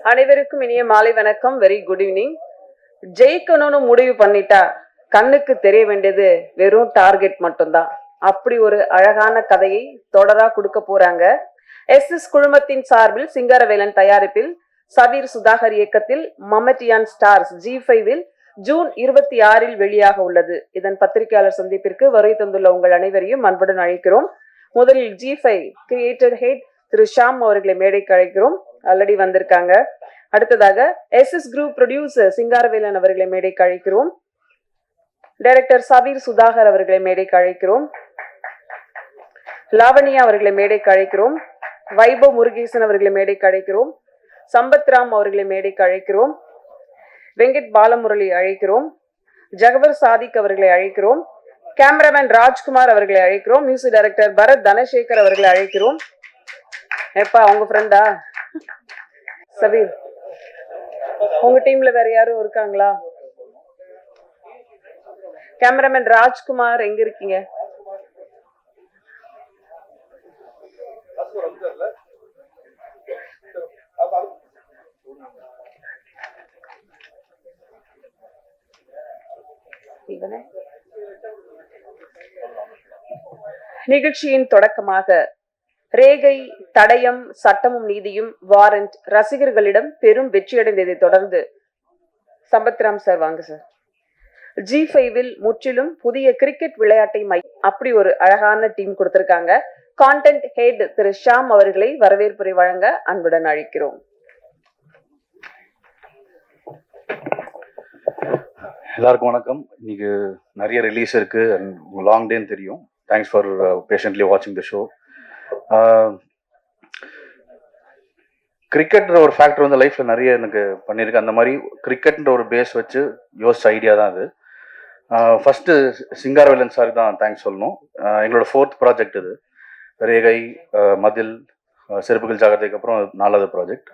அனைவருக்கும் இனிய மாலை வணக்கம். Very good evening. ஜெயிக்கணும்னு முடிவு பண்ணிட்டா கண்ணுக்கு தெரிய வேண்டியது வெறும் டார்கெட் மட்டும்தான். அப்படி ஒரு அழகான கதையை தொடரா கொடுக்க போறாங்க. எஸ் குழுமத்தின் சார்பில் சிங்காரவேலன் தயாரிப்பில் சவீர் சுதாகர் இயக்கத்தில் மமட்டியான் ஸ்டார்ஸ் G5 ஜூன் 26 வெளியாக உள்ளது. இதன் பத்திரிகையாளர் சந்திப்பிற்கு வருகை தந்துள்ள உங்கள் அனைவரையும் அன்புடன் அழைக்கிறோம். முதலில் G5 கிரியேட்டர் ஹெட் திரு ஷாம் அவர்களை மேடைக்கு அழைக்கிறோம். ஆல்ரெடி வந்திருக்காங்க. அடுத்ததாக எஸ் குரூப் ப்ரொடியூசர் சிங்காரவேலன் அவர்களை மேடைக்கு அழைக்கிறோம். டைரக்டர் சவீர் சுதாகர் அவர்களை மேடைக்கு அழைக்கிறோம். லாவண்யா அவர்களை மேடைக்கு அழைக்கிறோம். வைபவ் முருகேசன் அவர்களை மேடைக்கு அழைக்கிறோம். சம்பத் ராம் அவர்களை மேடைக்கு அழைக்கிறோம். வெங்கட் பாலமுரளி அழைக்கிறோம். ஜகவர் சாதிக் அவர்களை அழைக்கிறோம். கேமராமேன் ராஜ்குமார் அவர்களை அழைக்கிறோம். மியூசிக் டைரக்டர் பரத் தனசேகர் அவர்களை அழைக்கிறோம். எப்பா அவங்க ஃப்ரெண்டா சவீர்? உங்க டீம்ல வேற யாரும் இருக்காங்களா? கேமராமேன் ராஜ்குமார் எங்க இருக்கீங்க? நிகழ்ச்சியின் தொடக்கமாக ரேகை, தடயம், சட்டமும் நீதியும், வாரண்ட் ரசிகர்களிடம் பெரும் வெற்றியடைந்ததை தொடர்ந்து சம்பத்ராம் சார் வாங்க சார். G5 முற்றிலும் புதிய கிரிக்கெட் விளையாட்டை அப்படி ஒரு அழகான டீம் கொடுத்திருக்காங்க. கான்டென்ட் ஹெட் திரு ஷாம் அவர்களை வரவேற்புரை வழங்க அன்புடன் அழைக்கிறோம். எல்லாருக்கும் வணக்கம். இன்னைக்கு நிறைய ரிலீஸ் இருக்கு. லாங் டேன்னு தெரியும். தேங்க்ஸ் ஃபார் பேஷண்ட்லி வாட்சிங் த ஷோ. கிரிக்கெட்ன்ற ஒரு ஃபேக்டர் வந்து லைஃப்ல நிறைய எனக்கு பண்ணியிருக்கு. அந்த மாதிரி கிரிக்கெட்ன்ற ஒரு பேஸ் வச்சு யோசிச்ச ஐடியா தான் அது. ஃபர்ஸ்ட் சிங்காரவேலன் சாருக்கு தான் தேங்க்ஸ் சொல்லணும். எங்களோட 4th ப்ராஜெக்ட் இது. ரேகை, மதில், செருப்புகள் ஜாகிரதைக்கு அப்புறம் 4வது ப்ராஜெக்ட்.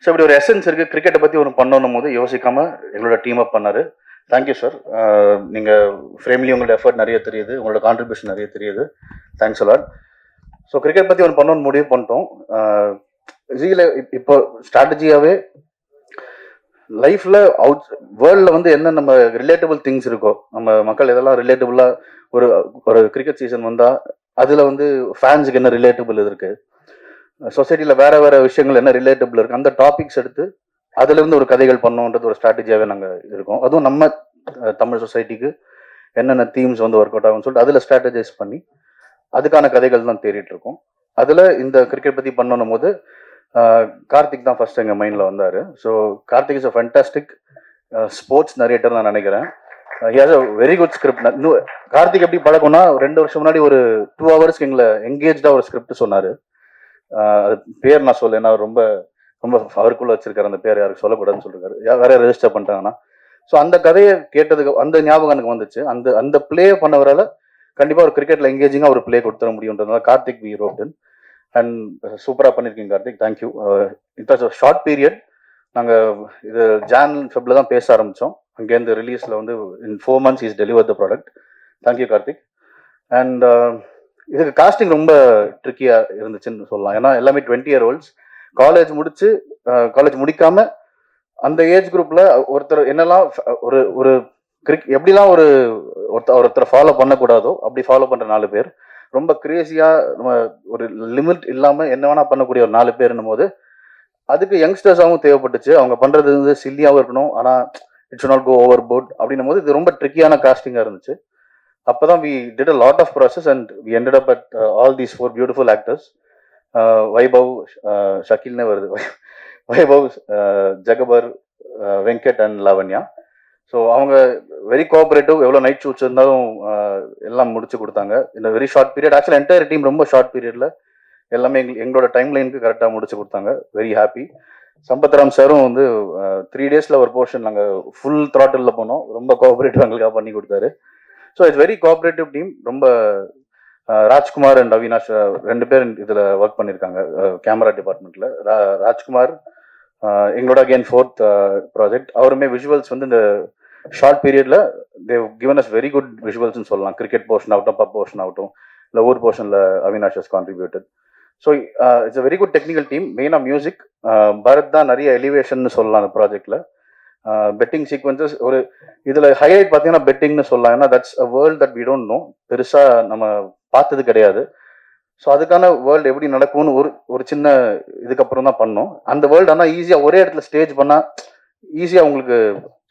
ஸோ இப்படி ஒரு எசன்ஸ் இருக்குது. கிரிக்கெட்டை பற்றி ஒன்று பண்ணணும் போது யோசிக்காமல் எங்களோட டீம் அப் பண்ணார். Thank you sir. நீங்கள் ஃப்ரேம்லி உங்களோட எஃபர்ட் நிறைய தெரியுது, உங்களோட கான்ட்ரிபியூஷன் நிறைய தெரியுது. Thanks a lot. ஸோ கிரிக்கெட் பற்றி ஒன்று பண்ணணும்னு முடிவு பண்ணிட்டோம். ஜியில் இப்போ ஸ்ட்ராட்டஜியாகவே லைஃப்பில் வேர்ல்டில் வந்து என்ன நம்ம ரிலேட்டபிள் திங்ஸ் இருக்கோ, நம்ம மக்கள் எதெல்லாம் ரிலேட்டபுளாக ஒரு கிரிக்கெட் சீசன் வந்தால் அதில் வந்து ஃபேன்ஸுக்கு என்ன ரிலேட்டபிள் இருக்குது, சொசைட்டியில் வேற வேற விஷயங்கள் என்ன ரிலேட்டபிள் இருக்குது, அந்த டாபிக்ஸ் எடுத்து அதுலேருந்து ஒரு கதைகள் பண்ணோன்றது ஒரு ஸ்ட்ராட்டஜியாகவே நாங்கள் இருக்கோம். அதுவும் நம்ம தமிழ் சொசைட்டிக்கு என்னென்ன தீம்ஸ் வந்து ஒர்க் அவுட் ஆகும்னு சொல்லிட்டு அதில் ஸ்ட்ராட்டஜைஸ் பண்ணி அதுக்கான கதைகள் தான் தேடிட்டு இருக்கோம். அதில் இந்த கிரிக்கெட் பற்றி பண்ணணும் போது கார்த்திக் தான் ஃபர்ஸ்ட் எங்கள் மைண்டில் வந்தார். So Karthik is a fantastic sports narrator நான் நினைக்கிறேன். He has a very good script. Karthik எப்படி பழக்கம்னா 2 வருஷம் முன்னாடி ஒரு 2 ஹவர்ஸ்க்கு எங்களை எங்கேஜாக ஒரு ஸ்கிரிப்ட் சொன்னார். அது பேர் நான் சொல்ல, ஏன்னா ரொம்ப ரொம்ப அவருக்குள்ள வச்சிருக்காரு. அந்த பேர் யாருக்கு சொல்லக்கூடாதுன்னு சொல்லிருக்காரு, வேற ரெஜிஸ்டர் பண்ணிட்டாங்கன்னா. ஸோ அந்த கதையை கேட்டதுக்கு அந்த ஞாபகம் எனக்கு வந்துச்சு. அந்த பிளே பண்ணவரால் கண்டிப்பாக ஒரு கிரிக்கெட்டில் எங்கேஜிங்காக ஒரு பிளே கொடுத்துட முடியுன்றதுனால கார்த்திக் வி ரோப்டன். அண்ட் சூப்பராக பண்ணியிருக்கீங்க Karthik, thank you. It was a short period. நாங்கள் இது ஜான் ஃபெப்ல தான் பேச ஆரம்பித்தோம். அங்கேருந்து ரிலீஸில் வந்து இன் 4 months is deliver the product. Thank you Karthik. And இதுக்கு காஸ்டிங் ரொம்ப ட்ரிக்கியாக இருந்துச்சுன்னு சொல்லலாம். ஏன்னா எல்லாமே 20-year-olds. காலேஜ் முடிக்காம அந்த ஏஜ் குரூப்ல ஒருத்தர் என்னெல்லாம் ஒரு எப்படிலாம் ஒருத்தரை ஃபாலோ பண்ணக்கூடாதோ அப்படி ஃபாலோ பண்ற 4 பேர், ரொம்ப கிரேசியா ஒரு லிமிட் இல்லாம என்ன வேணா பண்ணக்கூடிய ஒரு 4 பேர்னும் போது அதுக்கு யங்ஸ்டர்ஸாகவும் தேவைப்பட்டுச்சு. அவங்க பண்றது வந்து சில்லியாகவும் இருக்கணும், ஆனா it should not go overboard அப்படின்னும் போது இது ரொம்ப ட்ரிக்கியான காஸ்டிங்கா இருந்துச்சு. அப்பதான் we did a lot of process and we ended up at all these 4 beautiful actors. Vaibhav, ஷக்கீல்னே வருது, வைபவ், ஜகபர், வெங்கட் அண்ட் லாவண்யா. ஸோ அவங்க வெரி கோஆபரேட்டிவ். எவ்வளோ நைட் ஷூட்ஸ் இருந்தாலும் எல்லாம் முடிச்சு கொடுத்தாங்க இந்த very short period. Actually entire team ரொம்ப ஷார்ட் பீரியட்ல எல்லாமே எங்களோட டைம் லைனுக்கு கரெக்டாக முடிச்சு கொடுத்தாங்க. Very happy. சம்பத்ராம் சாரும் வந்து 3 daysல ஒரு போர்ஷன் நாங்கள் ஃபுல் த்ராட்டில் போனோம். ரொம்ப கோஆபரேட்டிவ் எங்களுக்காக பண்ணி கொடுத்தாரு. So it's very cooperative team. ரொம்ப ராஜ்குமார் அண்ட் அவினாஷ் 2 பேர் இதில் ஒர்க் பண்ணியிருக்காங்க கேமரா டிபார்ட்மெண்ட்டில். ராஜ்குமார் எங்களோட அகெயின் 4th ப்ராஜெக்ட். அவருமே விஷுவல்ஸ் வந்து இந்த ஷார்ட் பீரியட்ல they've given us very good விஷுவல்ஸ்னு சொல்லலாம். கிரிக்கெட் போர்ஷன் ஆகட்டும், பப் போர்ஷன் ஆகட்டும், இல்லை ஊர் போர்ஷனில் Avinash has contributed. So it's a very good technical team. மெயினாக மியூசிக் பரத் தான் நிறைய எலிவேஷன் சொல்லலாம் அந்த ப்ராஜெக்டில். பெட்டிங் சீக்வன்சஸ் ஒரு இதில் ஹைலைட் பார்த்தீங்கன்னா பெட்டிங்னு சொல்லலாம். ஏன்னா that's a world that we don't know, பெருசாக நம்ம பார்த்தது கிடையாது. ஸோ அதுக்கான வேர்ல்டு எப்படி நடக்கும்னு ஒரு சின்ன இதுக்கப்புறம் தான் பண்ணோம். அந்த வேர்ல்டு ஆனால் ஈஸியாக ஒரே இடத்துல ஸ்டேஜ் பண்ணால் ஈஸியாக உங்களுக்கு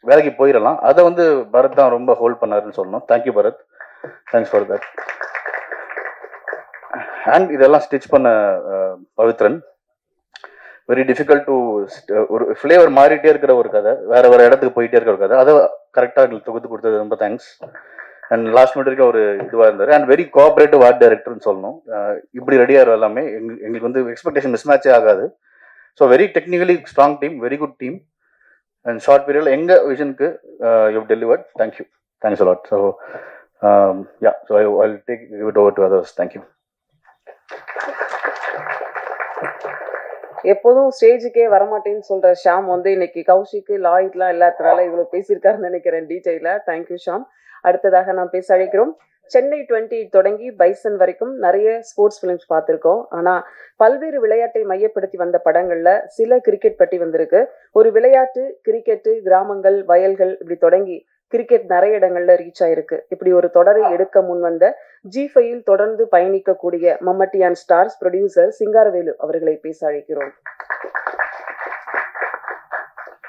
வேலைக்கு போயிடலாம். அதை வந்து பரத் தான் ரொம்ப ஹோல்ட் பண்ணாருன்னு சொல்லணும். Thank you Bharath, thanks for that. And இதெல்லாம் ஸ்டிச் பண்ண பவித்ரன். வெரி டிஃபிகல்ட் டு ஒரு ஃப்ளேவர் மாறிட்டே இருக்கிற ஒரு கதை, வேற வேற இடத்துக்கு போயிட்டே இருக்கிற ஒரு கதை, அதை கரெக்டாக எங்களுக்கு தொகுத்து கொடுத்தது ரொம்ப தேங்க்ஸ். அண்ட் லாஸ்ட் மினிட்க்கு ஒரு இதுவாக இருந்தார். அண்ட் வெரி கோஆப்ரேட்டிவ் ஆர்ட் டைரக்டர்னு சொல்லணும். இப்படி ரெடியாக எல்லாமே எங்களுக்கு வந்து எக்ஸ்பெக்டேஷன் மிஸ் மேட்சே ஆகாது. So very technically strong team, very good team. And short பீரியடில் எங்கள் விஷனுக்கு you delivered. Thank you, thanks a lot. So yeah, so I will take it over to others. Thank you. எப்போதும் ஸ்டேஜுக்கே வரமாட்டேன்னு சொல்ற ஷாம் வந்து இன்னைக்கு கௌஷிக்கு லாயிட்லாம் இல்லாதனால இவ்வளவு பேசியிருக்காருன்னு நினைக்கிறேன் டீட்டெயில. தேங்க்யூ ஷாம். அடுத்ததாக நாம் பேச அழைக்கிறோம். சென்னை 20 தொடங்கி பைசன் வரைக்கும் நிறைய ஸ்போர்ட்ஸ் ஃபிலிம்ஸ் பார்த்துருக்கோம். ஆனா பல்வேறு விளையாட்டை மையப்படுத்தி வந்த படங்கள்ல சில கிரிக்கெட் பற்றி வந்திருக்கு. ஒரு விளையாட்டு கிரிக்கெட்டு, கிராமங்கள், வயல்கள் இப்படி தொடங்கி கிரிக்கெட் நிறைய இடங்கள்ல ரீச் ஆயிருக்கு. இப்படி ஒரு தொடரை எடுக்க முன் வந்த G5 தொடர்ந்து பயணிக்கக்கூடிய மம்மட்டி அண்ட் ஸ்டார்ஸ் ப்ரொடியூசர் சிங்காரவேலு அவர்களை பேச அழைக்கிறோம்.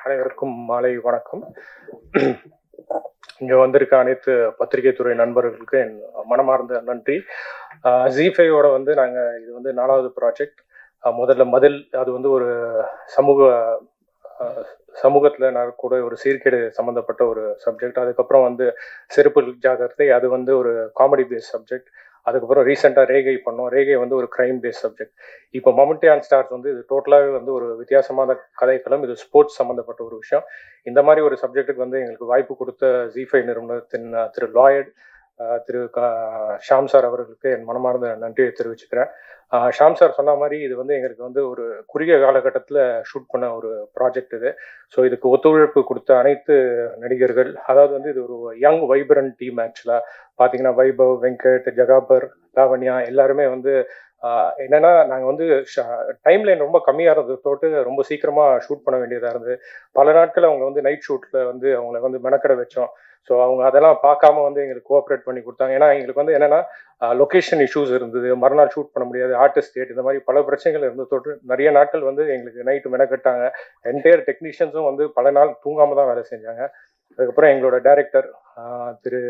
அனைவருக்கும் மாலை வணக்கம். இங்க வந்திருக்க அனைத்து பத்திரிகை துறை நண்பர்களுக்கு என் மனமார்ந்த நன்றி. G5 வந்து நாங்க இது வந்து 4வது ப்ராஜெக்ட். முதல்ல மதில், அது வந்து ஒரு சமூகத்துல கூட ஒரு சீர்கேடு சம்பந்தப்பட்ட ஒரு சப்ஜெக்ட். அதுக்கப்புறம் வந்து செருப்பு ஜாகிரதை, அது வந்து ஒரு காமெடி பேஸ் சப்ஜெக்ட். அதுக்கப்புறம் ரீசெண்டாக ரேகை பண்ணோம். ரேகை வந்து ஒரு கிரைம் பேஸ் சப்ஜெக்ட். இப்போ மம்மட்டி அண்ட் ஸ்டார்ஸ் வந்து இது டோட்டலாகவே வந்து ஒரு வித்தியாசமான கதைக்களம். இது ஸ்போர்ட்ஸ் சம்மந்தப்பட்ட ஒரு விஷயம். இந்த மாதிரி ஒரு சப்ஜெக்ட்டுக்கு வந்து எங்களுக்கு வாய்ப்பு கொடுத்த G5 நிறுவனத்தின் திரு லாயட், திரு ஷாம் சார் அவர்களுக்கு என் மனமார்ந்த நன்றியை தெரிவிச்சுக்கிறேன். ஷாம் சார் சொன்ன மாதிரி இது வந்து எங்களுக்கு வந்து ஒரு குறுகிய காலகட்டத்தில் ஷூட் பண்ண ஒரு ப்ராஜெக்ட் இது. ஸோ இதுக்கு ஒத்துழைப்பு கொடுத்த அனைத்து நடிகர்கள், அதாவது வந்து இது ஒரு யங் வைப்ரண்ட் டீம். ஆக்சுவலாக பார்த்தீங்கன்னா வைபவ், வெங்கட், ஜகாபர், லாவண்யா எல்லாருமே வந்து என்னன்னா நாங்கள் வந்து டைம் லைன் ரொம்ப கம்மியாக இருந்தது தொட்டு ரொம்ப சீக்கிரமாக ஷூட் பண்ண வேண்டியதாக இருந்தது. பல நாட்கள் அவங்க வந்து நைட் ஷூட்டில் வந்து அவங்கள வந்து மெனக்கடை வச்சோம். ஸோ அவங்க அதெல்லாம் பார்க்காம வந்து எங்களுக்கு கோஆப்ரேட் பண்ணி கொடுத்தாங்க. ஏன்னா எங்களுக்கு வந்து என்னென்னா லொக்கேஷன் இஷ்யூஸ் இருந்தது, மறுநாள் ஷூட் பண்ண முடியாது, ஆர்டிஸ்ட் டேட், இந்த மாதிரி பல பிரச்சனைகள் இருந்து தொட்டு நிறைய நாட்கள் வந்து எங்களுக்கு நைட்டு மெனக்கட்டாங்க. என்டையர் டெக்னீஷியன்ஸும் வந்து பல நாள் தூங்காமல் தான் வேலை செஞ்சாங்க. அதுக்கப்புறம் எங்களோட டைரக்டர் திரு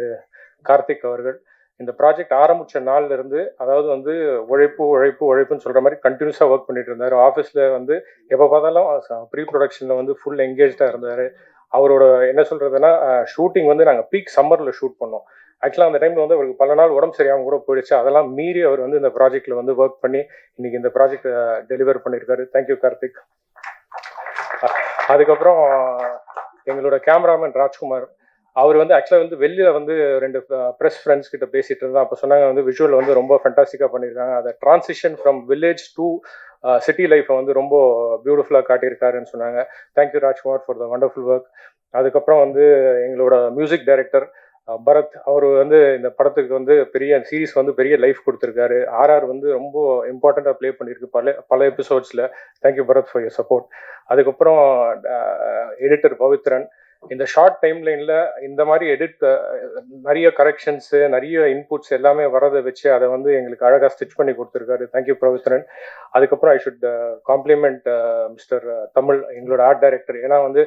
கார்த்திக் அவர்கள் இந்த ப்ராஜெக்ட் ஆரம்பித்த நாள்ல இருந்து, அதாவது வந்து உழைப்புன்னு சொல்கிற மாதிரி கண்டினியூஸாக ஒர்க் பண்ணிட்டு இருந்தார். ஆஃபீஸில் வந்து எப்போ பார்த்தாலும் ப்ரீ ப்ரொடக்ஷனில் வந்து ஃபுல் என்கேஜாக இருந்தார். அவரோட என்ன சொல்றதுன்னா, ஷூட்டிங் வந்து நாங்கள் பீக் சம்மரில் ஷூட் பண்ணோம். ஆக்சுவலாக அந்த டைமில் வந்து அவருக்கு பல நாள் உடம்பு சரியாமல் கூட போயிடுச்சு. அதெல்லாம் மீறி அவர் வந்து இந்த ப்ராஜெக்டில் வந்து ஒர்க் பண்ணி இன்னைக்கு இந்த ப்ராஜெக்ட் டெலிவர் பண்ணியிருக்காரு. தேங்க்யூ கார்த்திக். அதுக்கப்புறம் எங்களோட கேமராமேன் ராஜ்குமார், அவர் வந்து ஆக்சுவலாக வந்து வெளியில் வந்து 2 ப்ரெஸ் ஃப்ரெண்ட்ஸ் கிட்ட பேசிட்டு இருந்தோம். அப்போ சொன்னாங்க வந்து விஷுவல் வந்து ரொம்ப ஃபென்டாஸ்டிக்காக பண்ணியிருக்காங்க. அதை transition from village to city லைஃப்பை வந்து ரொம்ப பியூட்டிஃபுல்லாக காட்டியிருக்காருன்னு சொன்னாங்க. Thank you Rajkumar for the wonderful work. அதுக்கப்புறம் வந்து எங்களோட மியூசிக் டைரக்டர் பரத், அவர் வந்து இந்த படத்துக்கு வந்து பெரிய சீரீஸ் வந்து பெரிய லைஃப் கொடுத்துருக்காரு. ஆர்ஆர் வந்து ரொம்ப இம்பார்ட்டண்ட்டாக ப்ளே பண்ணியிருக்கு பல எபிசோட்ஸில். Thank you Bharath for your support. அதுக்கப்புறம் எடிட்டர் பவித்ரன், இந்த ஷார்ட் டைம் லைனில் இந்த மாதிரி நிறைய கரெக்ஷன்ஸு, நிறைய இன்புட்ஸ் எல்லாமே வரதை வச்சு அதை வந்து எங்களுக்கு அழகாக ஸ்டிச் பண்ணி கொடுத்துருக்காரு. தேங்க்யூ பவித்ரன். அதுக்கப்புறம் I should compliment mister Tamil, எங்களோட ஆர்ட் டைரக்டர். ஏன்னா வந்து